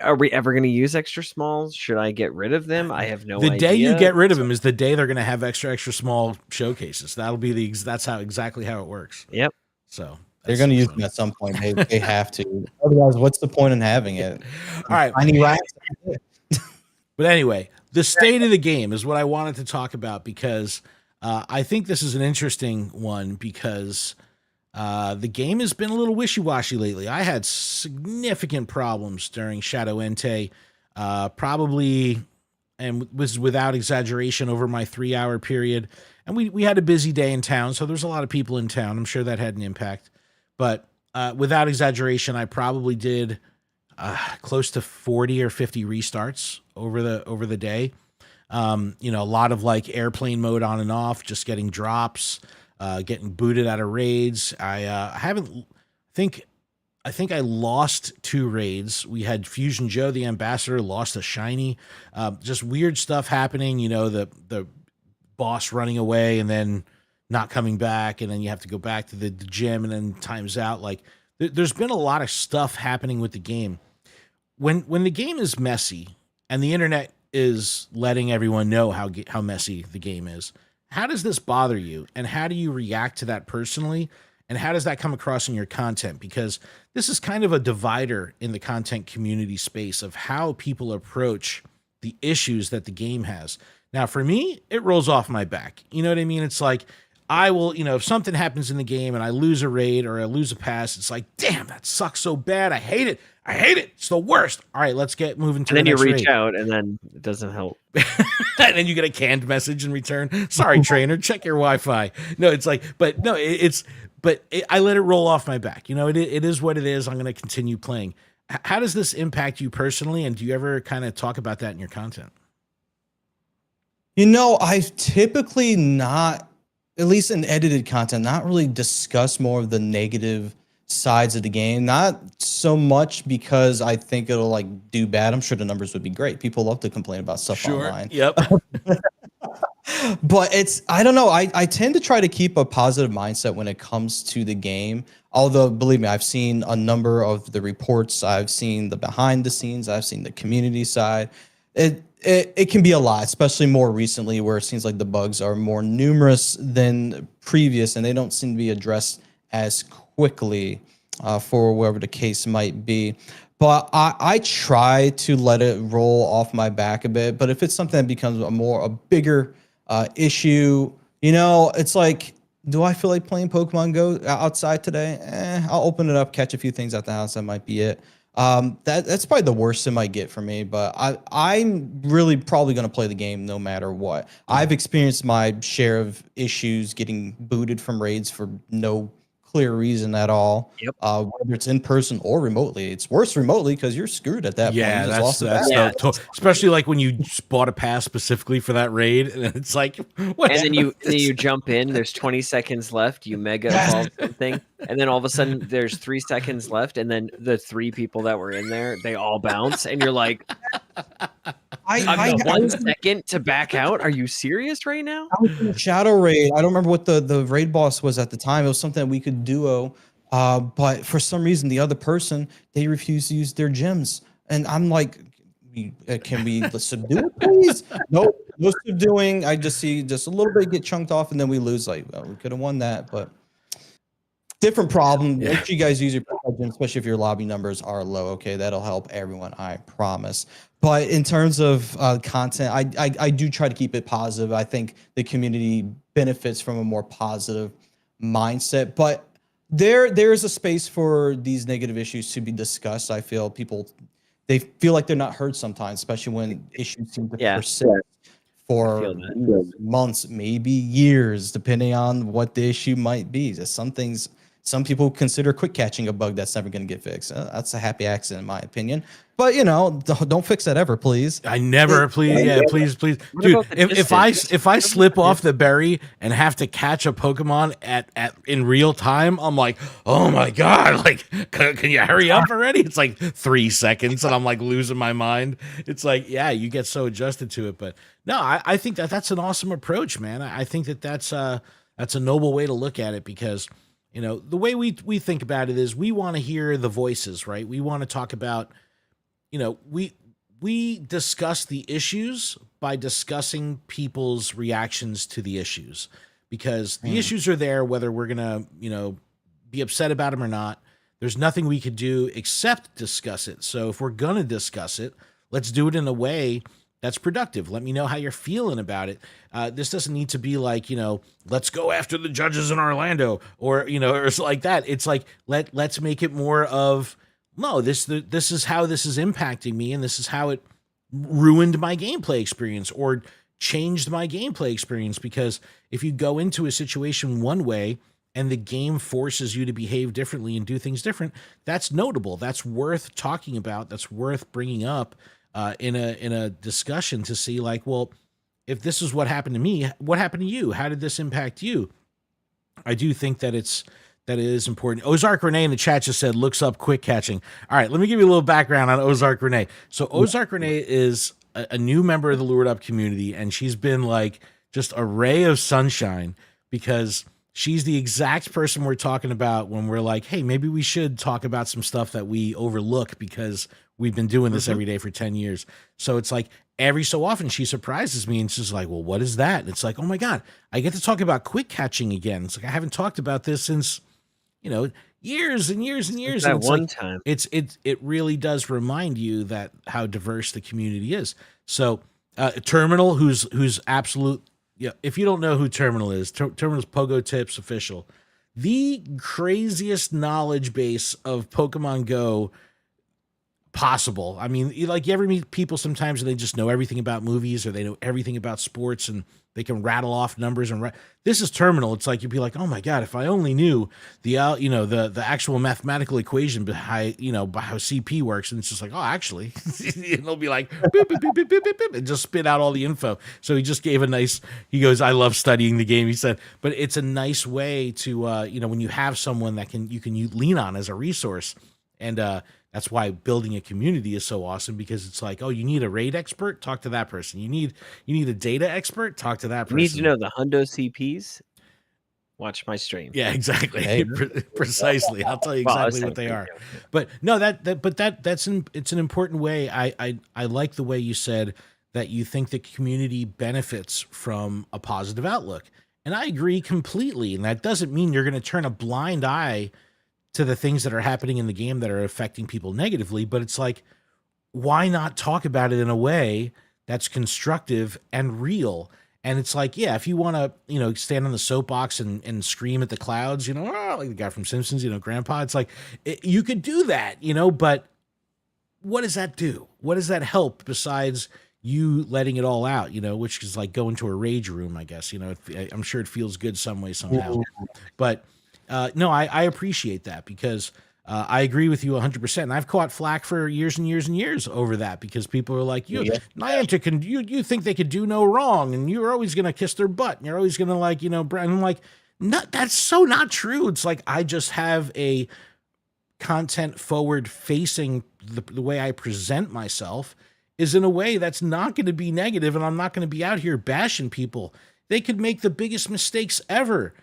S2: are we ever going to use extra smalls? Should I get rid of them? I have no idea.
S1: The day you get rid of them is the day they're going to have extra small showcases. That'll be that's exactly how it works.
S2: Yep.
S1: So
S3: they're going to use them at some point. They have to. Otherwise, what's the point in having it?
S1: All right. But anyway, the state of the game is what I wanted to talk about, because I think this is an interesting one, because the game has been a little wishy-washy lately. I had significant problems during Shadow Entei, probably, and was without exaggeration, over my 3-hour period. And we had a busy day in town, so there's a lot of people in town. I'm sure that had an impact. But without exaggeration, I probably did close to 40 or 50 restarts over the day. A lot of like airplane mode on and off, just getting drops. Getting booted out of raids. I think I lost 2 raids. We had Fusion Joe, the ambassador, lost a shiny. Just weird stuff happening. The boss running away and then not coming back, and then you have to go back to the gym and then time's out. Like there's been a lot of stuff happening with the game. When the game is messy and the internet is letting everyone know how messy the game is, how does this bother you, and how do you react to that personally, and how does that come across in your content? Because this is kind of a divider in the content community space of how people approach the issues that the game has. Now, for me, it rolls off my back. You know what I mean? It's like, I will, if something happens in the game and I lose a raid or I lose a pass, it's like, damn, that sucks so bad. I hate it. It's the worst. All right, let's get moving to the next raid.
S2: And then you reach out, and then it doesn't help.
S1: And then you get a canned message in return. Sorry, trainer, check your Wi-Fi. No, it's like, but no, I let it roll off my back. It is what it is. I'm going to continue playing. How does this impact you personally? And do you ever kind of talk about that in your content?
S3: I typically not, at least in edited content, not really discuss more of the negative sides of the game. Not so much because I think it'll like do bad. I'm sure the numbers would be great. People love to complain about stuff online.
S1: Yep.
S3: But I don't know. I tend to try to keep a positive mindset when it comes to the game. Although, believe me, I've seen a number of the reports. I've seen the behind the scenes. I've seen the community side. it can be a lot, especially more recently, where it seems like the bugs are more numerous than previous, and they don't seem to be addressed as quickly for whatever the case might be. But I try to let it roll off my back a bit. But if it's something that becomes a bigger issue, it's like, do I feel like playing Pokemon Go outside today? I'll open it up, catch a few things at the house. That might be it. That's probably the worst it might get for me, but I'm really probably going to play the game no matter what. I've experienced my share of issues getting booted from raids for no clear reason at all.
S2: Yep.
S3: Whether it's in person or remotely. It's worse remotely because you're screwed at that point.
S1: Yeah,
S3: You just lost
S1: that's especially like when you just bought a pass specifically for that raid, and it's like, what?
S2: And then you jump in. There's 20 seconds left. You mega evolve something, and then all of a sudden there's 3 seconds left, and then the 3 people that were in there, they all bounce, and you're like, I 1 second to back out. Are you serious right now?
S3: I was in a shadow raid. I don't remember what the raid boss was at the time. It was something that we could duo. But for some reason, the other person, they refused to use their gems. And I'm like, can we subdue it, please? No subduing. I just see just a little bit get chunked off, and then we lose. Like, well, we could have won that, but different problem.
S1: Yeah.
S3: Make sure you guys use your gems, especially if your lobby numbers are low. Okay, that'll help everyone, I promise. But in terms of content, I do try to keep it positive. I think the community benefits from a more positive mindset. But there is a space for these negative issues to be discussed. I feel they feel like they're not heard sometimes, especially when issues seem to persist for months, maybe years, depending on what the issue might be. Some people consider quick catching a bug that's never going to get fixed. That's a happy accident, in my opinion. But don't fix that ever, please.
S1: I never, please, dude. If I slip off the berry and have to catch a Pokemon at in real time, I'm like, oh my god, like, can you hurry up already? It's like 3 seconds, and I'm like losing my mind. It's like, yeah, you get so adjusted to it. But no, I think that's an awesome approach, man. I think that's a noble way to look at it, because the way we think about it is we want to hear the voices, right? We want to talk about. We discuss the issues by discussing people's reactions to the issues, because the issues are there, whether we're going to, be upset about them or not. There's nothing we could do except discuss it. So if we're going to discuss it, let's do it in a way that's productive. Let me know how you're feeling about it. This doesn't need to be like, let's go after the judges in Orlando or something like that. It's like, let's make it more of, no, this is how this is impacting me, and this is how it ruined my gameplay experience or changed my gameplay experience. Because if you go into a situation one way and the game forces you to behave differently and do things different, that's notable. That's worth talking about. That's worth bringing up in a discussion to see, like, well, if this is what happened to me, what happened to you? How did this impact you? I do think that it is important. Ozark Renee in the chat just said, looks up quick catching. All right, let me give you a little background on Ozark Renee. So Ozark Renee is a new member of the Lured Up community, and she's been like just a ray of sunshine, because she's the exact person we're talking about when we're like, hey, maybe we should talk about some stuff that we overlook because we've been doing this every day for 10 years. So it's like every so often she surprises me and she's like, well, what is that? And it's like, oh my God, I get to talk about quick catching again. It's like, I haven't talked about this since, years and years and years.
S2: That one time.
S1: It really does remind you that how diverse the community is. So Terminal, who's absolute, if you don't know who Terminal is, Terminal's Pogo Tips official, the craziest knowledge base of Pokemon Go possible. I mean, you ever meet people sometimes and they just know everything about movies, or they know everything about sports, and they can rattle off numbers. And this is Terminal. It's like, you'd be like, oh my God, if I only knew the actual mathematical equation behind, by how CP works. And it's just like, oh, actually, and they'll be like, boop, boop, boop, boop, boop, boop, boop, and just spit out all the info. So he just gave he goes, I love studying the game. He said, but it's a nice way to, when you have someone that you can lean on as a resource. And, that's why building a community is so awesome, because it's like, oh, you need a raid expert? Talk to that person. You need a data expert? Talk to that person.
S2: You need to know the hundo CPs. watch my stream.
S1: Yeah, exactly.
S3: Hey.
S1: Precisely. I'll tell you
S2: Well,
S1: exactly what they
S2: essentially,
S1: are.
S2: yeah.
S1: But no, it's an important way. I like the way you said that you think the community benefits from a positive outlook. And I agree completely. And that doesn't mean you're going to turn a blind eye to the things that are happening in the game that are affecting people negatively. But it's like, why not talk about it in a way that's constructive and real? And it's like, yeah, if you want to, stand on the soapbox and scream at the clouds, like the guy from Simpsons, grandpa, it's like, you could do that, but what does that do? What does that help besides you letting it all out, which is like going to a rage room, I guess, I'm sure it feels good some way, somehow. But no, I appreciate that because I agree with you 100%. And I've caught flack for years and years and years over that because people are like, Niantic, you think they could do no wrong and you're always going to kiss their butt and you're always going to I'm like, no, that's so not true. It's like, I just have a content forward facing the way I present myself is in a way that's not going to be negative, and I'm not going to be out here bashing people. They could make the biggest mistakes ever.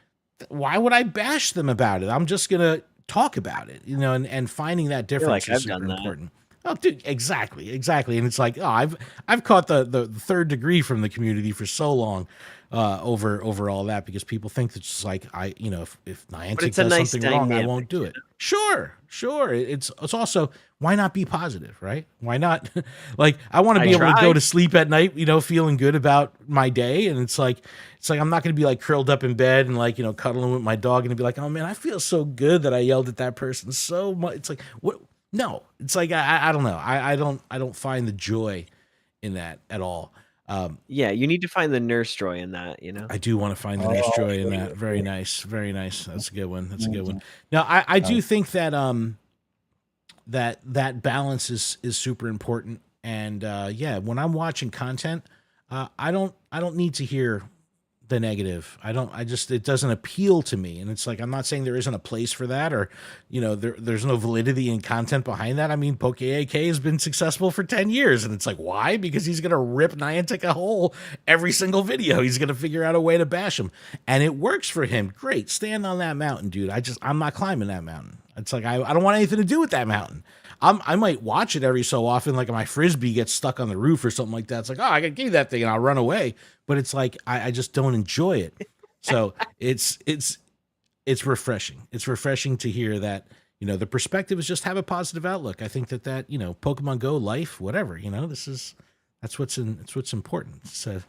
S1: Why would I bash them about it? I'm just going to talk about it, and finding that difference is super important. Oh, dude, exactly. And it's like, I've caught the third degree from the community for so long over all that because people think that it's like if Niantic does something wrong, I won't do it. Sure. It's also, why not be positive, right? Why not? Like, I want to be able to go to sleep at night, feeling good about my day. And it's like I'm not going to be like curled up in bed and cuddling with my dog and be like, oh man, I feel so good that I yelled at that person so much. It's like, what? No, it's like I don't know. I don't find the joy in that at all.
S2: Yeah, you need to find the nurse joy in that.
S1: I do want to find the nurse joy in that. Very nice, very nice. That's a good one. Now, I do think that that balance is super important. And when I'm watching content, I don't need to hear the negative. It doesn't appeal to me. And it's like, I'm not saying there isn't a place for that or, there's no validity in content behind that. I mean, Poke has been successful for 10 years and it's like, why? Because he's going to rip Niantic a hole every single video. He's going to figure out a way to bash him and it works for him. Great. Stand on that mountain, dude. I'm not climbing that mountain. It's like, I don't want anything to do with that mountain. I might watch it every so often, like my Frisbee gets stuck on the roof or something like that. It's like, I got to give you that thing and I'll run away. But it's like, I just don't enjoy it. So it's refreshing. It's refreshing to hear that, the perspective is just have a positive outlook. I think that, Pokemon Go life, whatever, that's what's important. So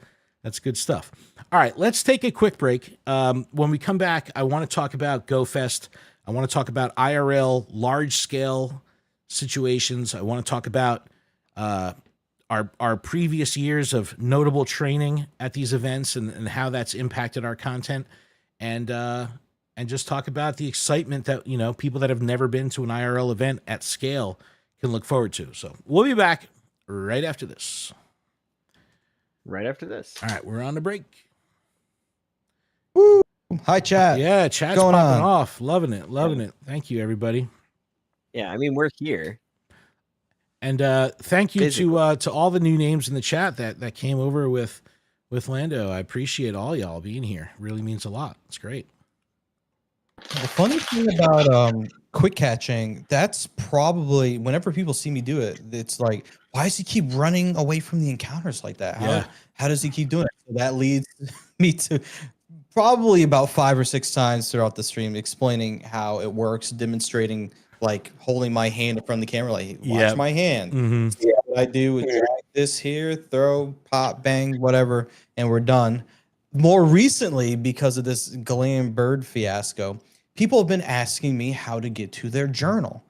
S1: that's good stuff. All right, let's take a quick break. When we come back, I want to talk about GoFest. I want to talk about IRL large scale situations. I want to talk about our previous years of notable training at these events and how that's impacted our content, and just talk about the excitement that people that have never been to an IRL event at scale can look forward to. So we'll be back right after this.
S2: All
S1: right, we're on the break.
S3: Woo! Hi, chat.
S1: Yeah, chat's
S3: going
S1: popping
S3: on?
S1: off. Loving it. Thank you, everybody.
S2: Yeah, I mean, we're here.
S1: And thank you to all the new names in the chat that came over with Lando. I appreciate all y'all being here. It really means a lot. It's great.
S3: The funny thing about quick catching, that's probably whenever people see me do it, it's like, why does he keep running away from the encounters like that? How does he keep doing it? So that leads me to probably about 5 or 6 times throughout the stream explaining how it works, demonstrating like holding my hand in front of the camera, like watch my hand.
S1: Mm-hmm.
S3: See what I do is drag this here, throw, pop, bang, whatever, and we're done. More recently, because of this Galarian bird fiasco, people have been asking me how to get to their journal.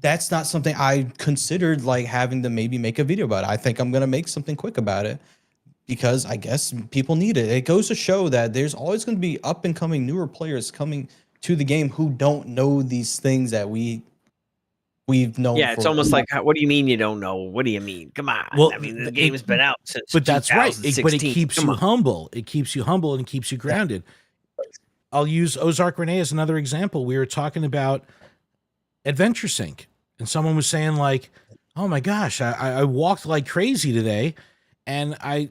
S3: That's not something I considered like having to maybe make a video about it. I think I'm gonna make something quick about it because I guess people need it. It goes to show that there's always going to be up and coming newer players coming to the game who don't know these things that we've known.
S2: Yeah, it's almost like, what do you mean you don't know? What do you mean? Come on.
S1: Well,
S2: I mean, the game's been out since.
S1: But that's right. But it keeps you
S2: on.
S1: humble. It keeps you humble and keeps you grounded. I'll use Ozark Renee as another example. We were talking about Adventure Sync, and someone was saying like, "Oh my gosh, I walked like crazy today, and I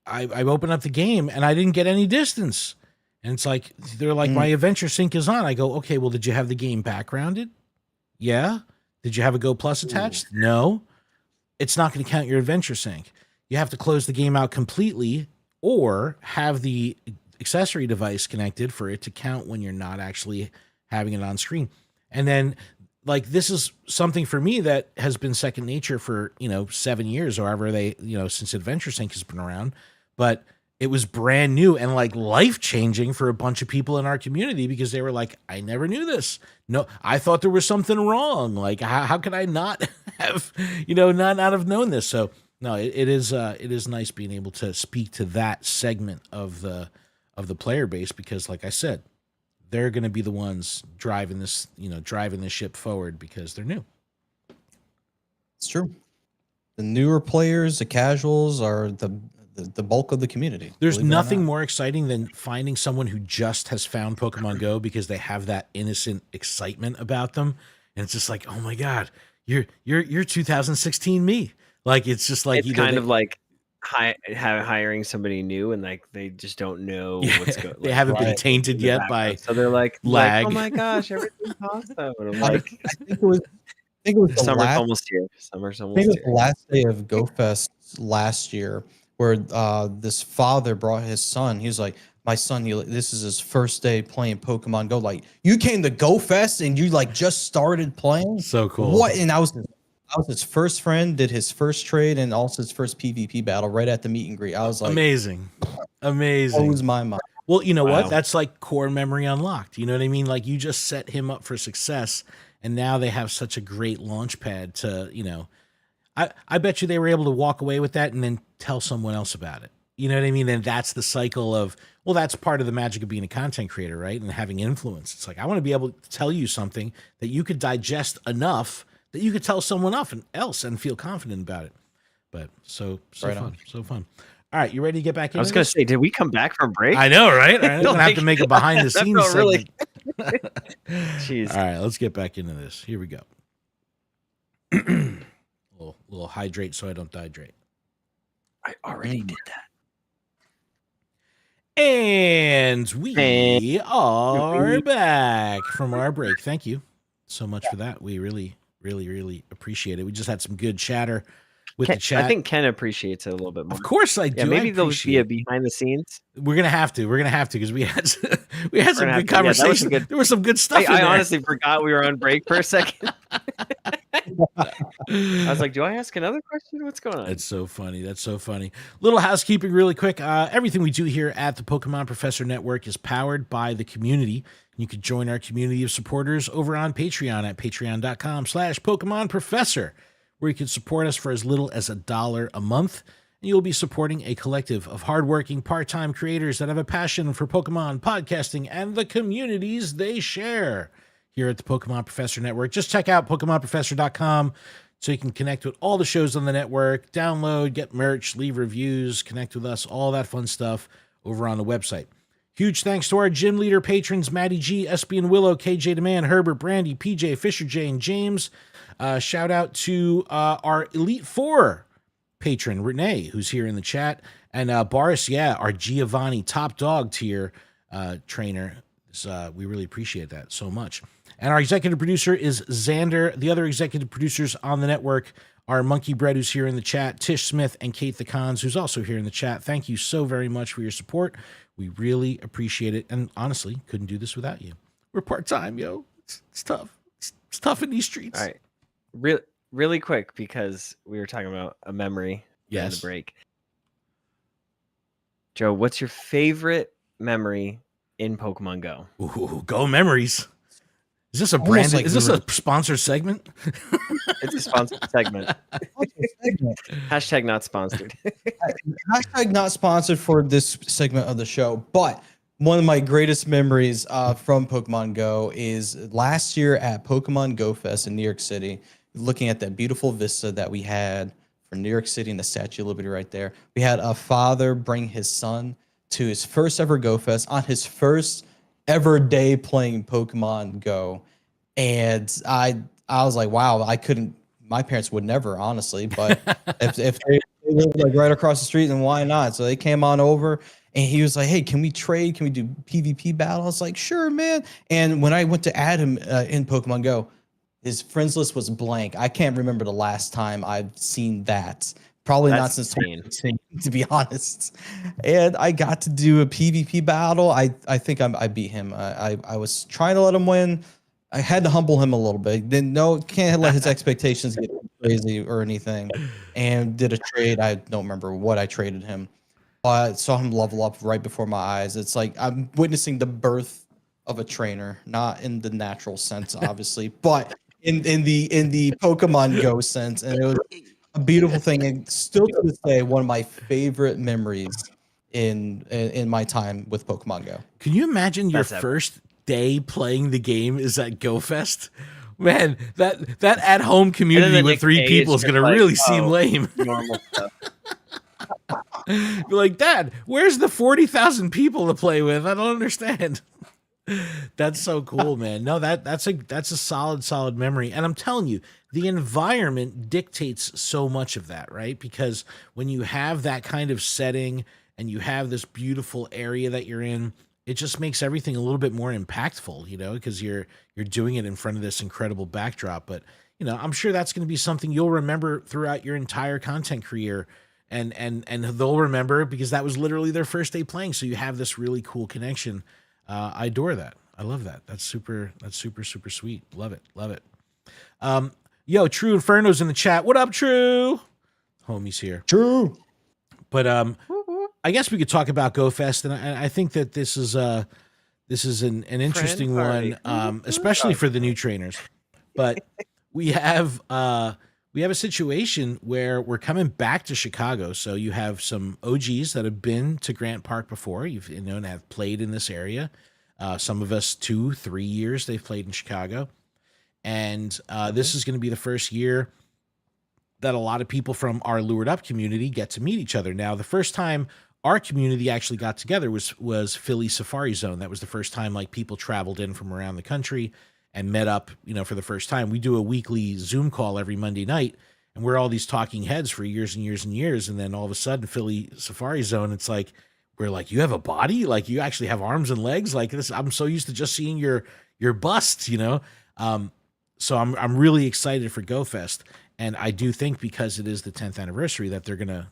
S1: opened up the game and I didn't get any distance." And it's like, they're like, my adventure sync is on. I go, okay, well, did you have the game backgrounded? Yeah. Did you have a Go Plus attached? No. It's not going to count your adventure sync. You have to close the game out completely or have the accessory device connected for it to count when you're not actually having it on screen. And then, like, this is something for me that has been second nature for, 7 years or however since Adventure Sync has been around. But it was brand new and like life changing for a bunch of people in our community because they were like, I never knew this. No, I thought there was something wrong. Like, how could I not have, not have known this? So no, it is nice being able to speak to that segment of the player base because, like I said, they're going to be the ones driving this ship forward because they're new.
S3: It's true. The newer players, the casuals, are the bulk of the community.
S1: There's nothing more exciting than finding someone who just has found Pokemon Go because they have that innocent excitement about them, and it's just like, oh my god, you're 2016 me. Like, it's just like,
S2: it's kind of like hiring somebody new and like they just don't know what's going.
S1: They haven't been tainted yet by
S2: so they're like
S1: lag.
S2: Oh my gosh, everything's awesome. And I'm
S3: I
S2: like,
S3: think it was the
S2: summer's almost here. Summer's almost here.
S3: The last day of Go Fest last year, where this father brought his son. He was like, my son, this is his first day playing Pokemon Go. Like, you came to Go Fest and you like just started playing.
S1: So cool.
S3: What? And I was his first friend, did his first trade and also his first PvP battle right at the meet and greet. I was like,
S1: amazing.
S3: Blows my mind.
S1: Well, you know what? That's like core memory unlocked. You know what I mean? Like, you just set him up for success, and now they have such a great launch pad to, I bet you they were able to walk away with that and then tell someone else about it. You know what I mean? And that's the cycle of, well, that's part of the magic of being a content creator, right? And having influence. It's like, I want to be able to tell you something that you could digest enough that you could tell someone else and feel confident about it. But so fun. All right, you ready to get back in?
S2: I was going to say, did we come back from break?
S1: I know, right? I'm going to have to make a behind the scenes segment.
S2: Really... Jeez.
S1: All right, let's get back into this. Here we go. little hydrate so I don't dehydrate.
S2: I already did that.
S1: And we are back from our break. Thank you so much for that. We really appreciate it. We just had some good chatter with the chat.
S2: I think Ken appreciates it a little bit more.
S1: Of course I do.
S2: Yeah, maybe there'll be a behind the scenes.
S1: We're gonna have to because we had some good conversations. There was some good stuff.
S2: I honestly forgot we were on break for a second. I was like, do I ask another question? What's going on?
S1: That's so funny. Little housekeeping really quick. Everything we do here at the Pokemon Professor Network is powered by the community. You can join our community of supporters over on Patreon at patreon.com/Pokemon Professor, where you can support us for as little as $1 a month. And you'll be supporting a collective of hardworking part-time creators that have a passion for Pokemon, podcasting, and the communities they share. Here at the Pokemon Professor Network, just check out PokemonProfessor.com so you can connect with all the shows on the network, download, get merch, leave reviews, connect with us, all that fun stuff over on the website. Huge thanks to our gym leader patrons, Maddie G, SB and Willow, KJ Demand, Herbert, Brandy, PJ, Fisher J, and James. Shout out to our Elite Four patron, Renee, who's here in the chat, and Boris, our Giovanni top dog tier trainer. We really appreciate that so much. And our executive producer is Xander. The other executive producers on the network are Monkey Bread, who's here in the chat, Tish Smith, and Kate the Cons, who's also here in the chat. Thank you so very much for your support. We really appreciate it. And honestly, couldn't do this without you. We're part-time, yo. It's tough. It's tough in these streets.
S2: All right. Really quick, because we were talking about a memory in the break. Joe, what's your favorite memory in Pokemon Go?
S1: Ooh, Go memories. Is this a brand? Is this a sponsored segment?
S2: It's a sponsored segment. Hashtag not sponsored.
S3: Hashtag not sponsored for this segment of the show. But one of my greatest memories from Pokemon Go is last year at Pokemon Go Fest in New York City, looking at that beautiful vista that we had for New York City and the Statue of Liberty right there. We had a father bring his son to his first ever Go Fest on his first ever day playing Pokemon Go. And I was like, wow, my parents would never, honestly, but if they they live like right across the street, and why not? So they came on over, and he was like, "Hey, can we trade? Can we do PvP battle?" I was like, "Sure, man." And when I went to add him in Pokemon Go, his friends list was blank. I can't remember the last time I've seen that. Probably not
S2: That's
S3: since
S2: insane.
S3: 2016, to be honest. And I got to do a PvP battle. I think I beat him. I was trying to let him win. I had to humble him a little bit. Didn't know can't let his expectations get crazy or anything. And did a trade. I don't remember what I traded him. I saw him level up right before my eyes. It's like I'm witnessing the birth of a trainer, not in the natural sense, obviously, but in the Pokemon Go sense. And it was a beautiful thing, and still to this day, one of my favorite memories in my time with Pokemon Go.
S1: Can you imagine your
S2: That's epic.
S1: first day playing the game is at GoFest? Man, that at home community
S2: the
S1: with
S2: next
S1: 3
S2: day,
S1: people
S2: it's
S1: is gonna
S2: just like,
S1: really seem
S2: oh.
S1: lame.
S2: Normal stuff.
S1: Be like, Dad, where's the 40,000 people to play with? I don't understand. That's so cool, man. No, that's a solid memory. And I'm telling you, the environment dictates so much of that, right? Because when you have that kind of setting and you have this beautiful area that you're in, it just makes everything a little bit more impactful, because you're doing it in front of this incredible backdrop. But I'm sure that's going to be something you'll remember throughout your entire content career. And they'll remember because that was literally their first day playing. So you have this really cool connection. I adore that. I love that. That's super sweet. Love it. Yo, True Inferno's in the chat. What up, True? Homie's here.
S3: True.
S1: But I guess we could talk about GoFest, and I think that this is an interesting one, especially for the new trainers. But we have a situation where we're coming back to Chicago. So you have some OGs that have been to Grant Park before, and have played in this area. Some of us 2-3 years they've played in Chicago. And this is going to be the first year that a lot of people from our Lured Up community get to meet each other. Now, the first time our community actually got together was Philly Safari Zone. That was the first time people traveled in from around the country and met up, for the first time. We do a weekly Zoom call every Monday night, and we're all these talking heads for years and years and years. And then all of a sudden, Philly Safari Zone, it's like, we're like, you have a body? Like, you actually have arms and legs? Like this, I'm so used to just seeing your bust, So I'm really excited for GoFest. And I do think because it is the 10th anniversary that they're going to,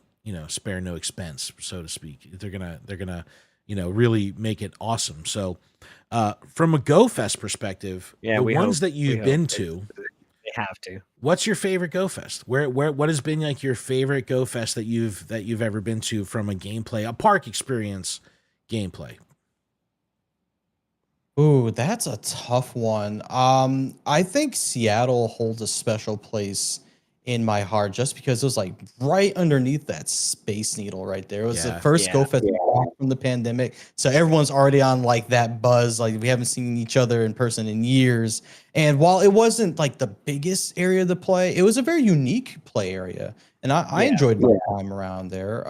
S1: spare no expense, so to speak. They're going to, really make it awesome. So, from a GoFest perspective, the ones that you've been to,
S2: they have to.
S1: What's your favorite GoFest? What has been your favorite GoFest that you've ever been to from a park experience gameplay?
S3: Ooh, that's a tough one. I think Seattle holds a special place in my heart just because it was right underneath that Space Needle right there. It was the first GoFest back from the pandemic. So everyone's already on that buzz. We haven't seen each other in person in years. And while it wasn't the biggest area to play, it was a very unique play area. And I enjoyed my time around there.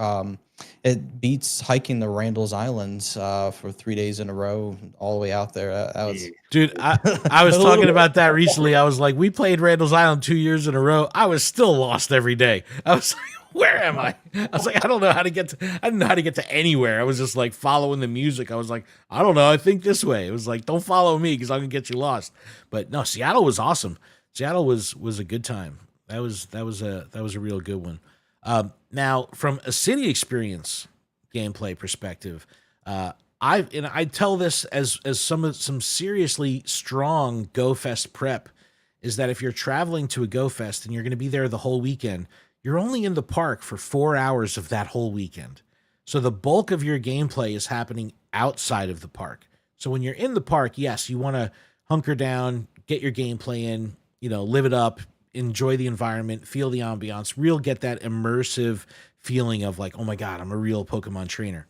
S3: It beats hiking the Randall's Islands for 3 days in a row, all the way out there. That was,
S1: dude. I was talking about that recently. I was like, we played Randall's Island 2 years in a row. I was still lost every day. I was like, where am I? I was like, I don't know how to get to. I didn't know how to get to anywhere. I was just following the music. I was like, I don't know. I think this way. It was like, don't follow me because I'm gonna get you lost. But no, Seattle was awesome. Seattle was a good time. That was a real good one. Now, from a city experience gameplay perspective, I tell this as some seriously strong GoFest prep is that if you're traveling to a GoFest and you're going to be there the whole weekend, you're only in the park for 4 hours of that whole weekend. So the bulk of your gameplay is happening outside of the park. So when you're in the park, yes, you want to hunker down, get your gameplay in, live it up, enjoy the environment, feel the ambiance, get that immersive feeling of oh my God, I'm a real Pokemon trainer.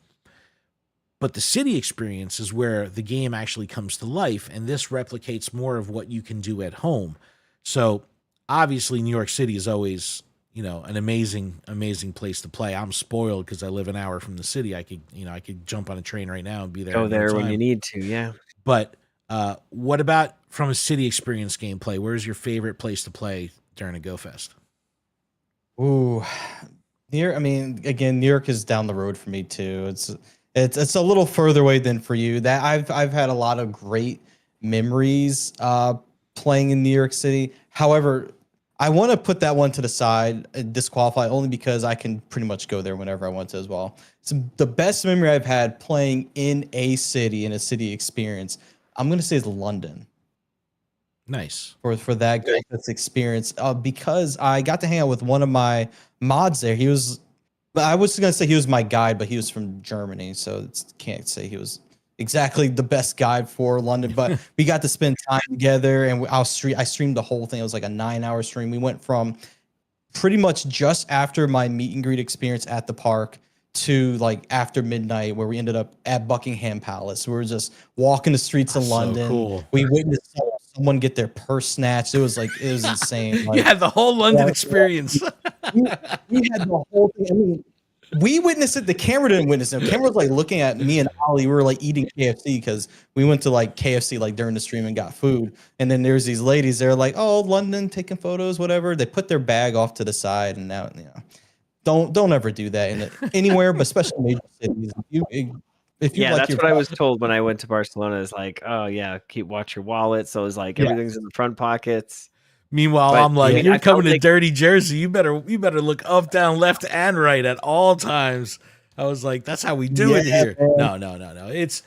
S1: But the city experience is where the game actually comes to life, and this replicates more of what you can do at home. So obviously New York City is always, an amazing place to play. I'm spoiled because I live an hour from the city. I could jump on a train right now and be there.
S2: Go there when you need to, yeah.
S1: But what about from a city experience gameplay? Where's your favorite place to play during a GoFest?
S3: Ooh, I mean, again, New York is down the road for me too. It's a little further away than for you. That I've had a lot of great memories playing in New York City. However, I want to put that one to the side, disqualify only because I can pretty much go there whenever I want to as well. So the best memory I've had playing in a city, in a city experience, I'm gonna say is London
S1: Nice.
S3: for that Golfest experience because I got to hang out with one of my mods there. But I was gonna say he was my guide, but he was from Germany, so can't say he was exactly the best guide for London. But we got to spend time together, and I streamed the whole thing. It was like a 9-hour stream. We went from pretty much just after my meet and greet experience at the park to like after midnight, where we ended up at Buckingham Palace. We were just walking the streets of
S1: So
S3: London.
S1: cool.
S3: We witnessed someone get their purse snatched. It was insane. Like,
S1: You had the whole London experience.
S3: we had the whole thing. I mean, we witnessed it. The camera didn't witness it. The camera was like looking at me and Ollie. We were like eating KFC because we went to like KFC like during the stream and got food. And then there's these ladies. They're like, "Oh, London, taking photos, whatever." They put their bag off to the side, and now don't ever do that anywhere, but especially major cities. If you
S2: Yeah,
S3: like
S2: that's what I was told when I went to Barcelona. Is like, oh yeah, watch your wallet. So it's like everything's in the front pockets.
S1: Meanwhile,
S2: But,
S1: I'm like,
S2: yeah,
S1: you're
S2: I felt
S1: coming to
S2: like-
S1: dirty Jersey. You better look up, down, left, and right at all times. I was like, that's how we do it
S3: Yeah,
S1: here.
S3: man.
S1: No. It's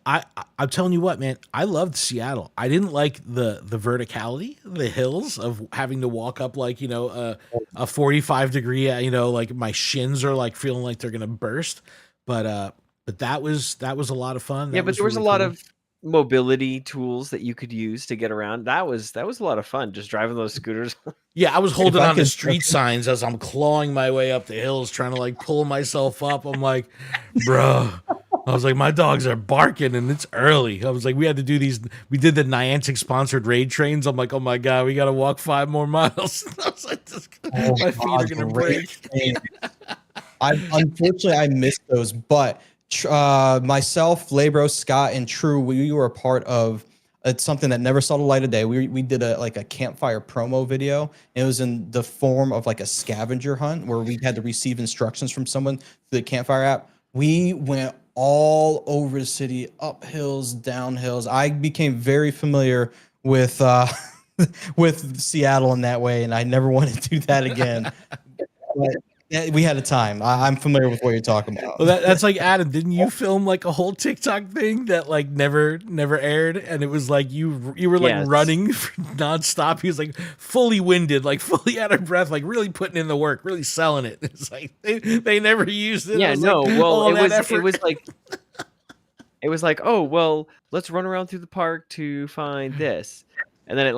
S1: I'm telling you what, man. I loved Seattle. I didn't like the verticality, the hills of having to walk up like a 45-degree. Like my shins are like feeling like they're gonna burst. But that was a lot of fun.
S2: Yeah,
S1: That
S2: but there was a
S1: really
S2: lot
S1: cool.
S2: of mobility tools that you could use to get around. That was a lot of fun, just driving those scooters.
S1: Yeah, I was holding
S3: I
S1: on to
S3: could-
S1: street signs as I'm clawing my way up the hills, trying to like pull myself up. I'm like, bro, I was like, my dogs are barking and it's early. I was like, we did the Niantic sponsored raid trains. I'm like, oh my God, we got to walk 5 more miles. I was like, my feet are going to break.
S3: Unfortunately, I missed those, but myself, Labro, Scott, and True, we were a part of something that never saw the light of day. We did a campfire promo video. It was in the form of like a scavenger hunt where we had to receive instructions from someone through the campfire app. We went all over the city, up hills, down hills. I became very familiar with with Seattle in that way, and I never want to do that again. But we had a time. I'm familiar with what you're talking about.
S1: Well, that's like Adam. Didn't you film like a whole TikTok thing that like never aired? And it was like you were like
S2: Yes.
S1: running nonstop. He was like fully winded, like fully out of breath, like really putting in the work, really selling it. It's like they never used it. I
S2: Yeah,
S1: was
S2: no.
S1: like,
S2: Well,
S1: all that
S2: it
S1: effort.
S2: was like, oh well, let's run around through the park to find this. And then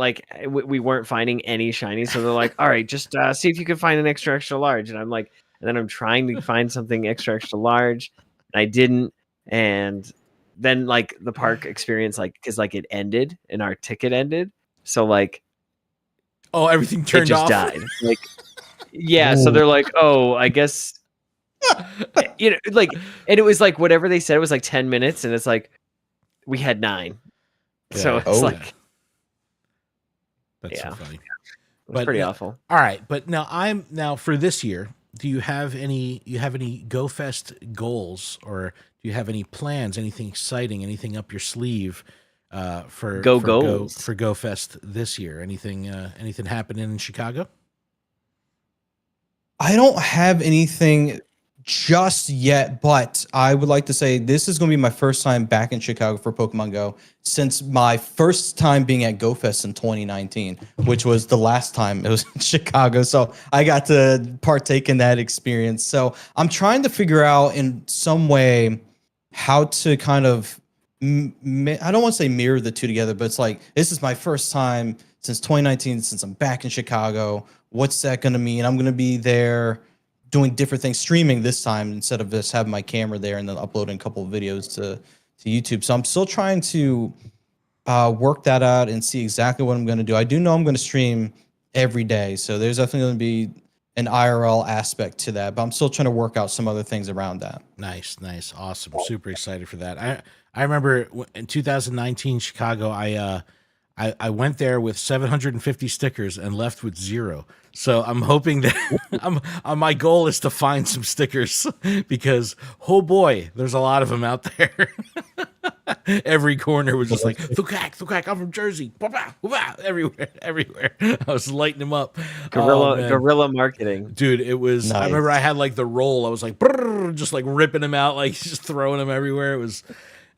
S2: we weren't finding any shiny, so they're like, all right, just see if you can find an extra large. And I'm like, and then I'm trying to find something extra large, and I didn't. And then like the park experience, like because like it ended and our ticket ended, so like
S1: Oh, everything
S2: it
S1: turned
S2: just
S1: off.
S2: died. Like, yeah, so they're like, oh, I guess, like, and it was like whatever they said, it was like 10 minutes, and it's like we had 9, so
S1: Yeah.
S2: it's
S3: Oh.
S2: like
S1: That's
S2: Yeah.
S1: so funny.
S2: it was pretty
S1: yeah.
S2: awful.
S1: All right, but now for this year, do you have any GoFest goals, or do you have any plans, anything exciting, anything up your sleeve for
S2: Goals.
S1: for GoFest this year? Anything happening in Chicago?
S3: I don't have anything just yet, but I would like to say this is going to be my first time back in Chicago for Pokemon Go since my first time being at GoFest in 2019, which was the last time it was in Chicago. So I got to partake in that experience. So I'm trying to figure out in some way how to kind of, I don't want to say mirror the two together, but it's like, this is my first time since 2019, since I'm back in Chicago. What's that going to mean? I'm going to be there doing different things, streaming this time instead of just having my camera there and then uploading a couple of videos to YouTube. So I'm still trying to work that out and see exactly what I'm going to do. I do know I'm going to stream every day, so there's definitely going to be an IRL aspect to that, but I'm still trying to work out some other things around that.
S1: Nice, awesome, super excited for that. I remember in 2019 Chicago, I I went there with 750 stickers and left with 0. So I'm hoping that my goal is to find some stickers because, oh boy, there's a lot of them out there. Every corner was just like, Thukak, I'm from Jersey. Everywhere. I was lighting them up.
S2: Guerrilla marketing.
S1: Dude, it was,
S3: Nice.
S1: I remember I had like the roll. I was like, brrr, just like ripping them out, like just throwing them everywhere.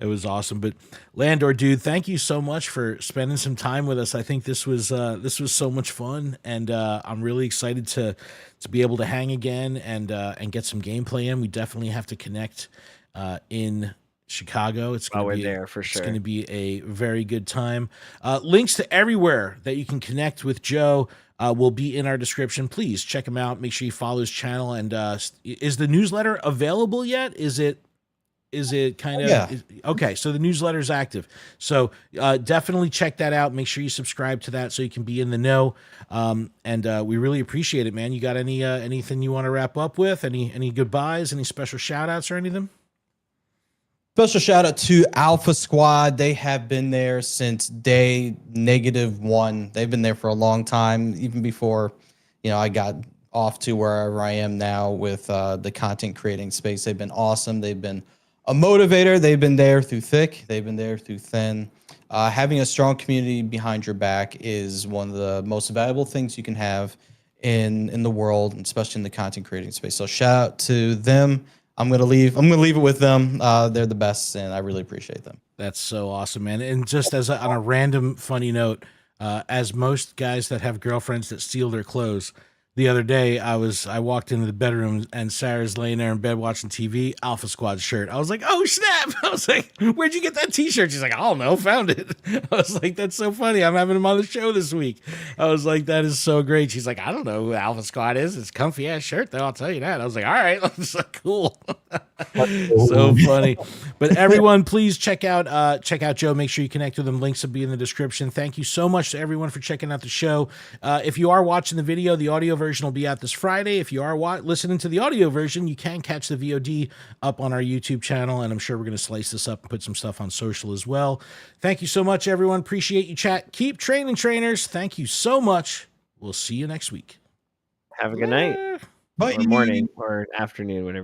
S1: It was awesome. But Landor, dude, thank you so much for spending some time with us. I think this was so much fun, and I'm really excited to be able to hang again and get some gameplay in. We definitely have to connect in Chicago. It's going to be
S2: there for sure.
S1: It's going to be a very good time. Links to everywhere that you can connect with Joe will be in our description. Please check him out. Make sure you follow his channel. And is the newsletter available yet? Is it kind of okay? So the newsletter is active. So definitely check that out. Make sure you subscribe to that so you can be in the know. And we really appreciate it, man. You got anything you want to wrap up with? Any goodbyes? Any special shout outs or anything?
S3: Special shout out to Alpha Squad. They have been there since day -1. They've been there for a long time, even before, I got off to wherever I am now with the content creating space. They've been awesome. They've been a motivator. They've been there through thick. They've been there through thin. Having a strong community behind your back is one of the most valuable things you can have in the world, especially in the content creating space. So shout out to them. I'm gonna leave it with them. They're the best, and I really appreciate them.
S1: That's so awesome, man. And just on a random funny note, as most guys that have girlfriends that steal their clothes, the other day I walked into the bedroom and Sarah's laying there in bed watching TV, Alpha Squad shirt. I was like, oh snap! I was like, where'd you get that T-shirt? She's like, I don't know, found it. I was like, that's so funny. I'm having him on the show this week. I was like, that is so great. She's like, I don't know who Alpha Squad is. It's a comfy ass shirt though. I'll tell you that. I was like, all right. I was like, cool. So funny. But everyone, please check out Joe. Make sure you connect with him. Links will be in the description. Thank you so much to everyone for checking out the show. If you are watching the video, the audio version will be out this Friday. If you are listening to the audio version, you can catch the VOD up on our YouTube channel, and I'm sure we're going to slice this up and put some stuff on social as well. Thank you so much, everyone. Appreciate you, chat. Keep training, trainers. Thank you so much. We'll see you next week.
S2: Have a good night.
S3: Bye.
S2: Or morning or afternoon, whenever.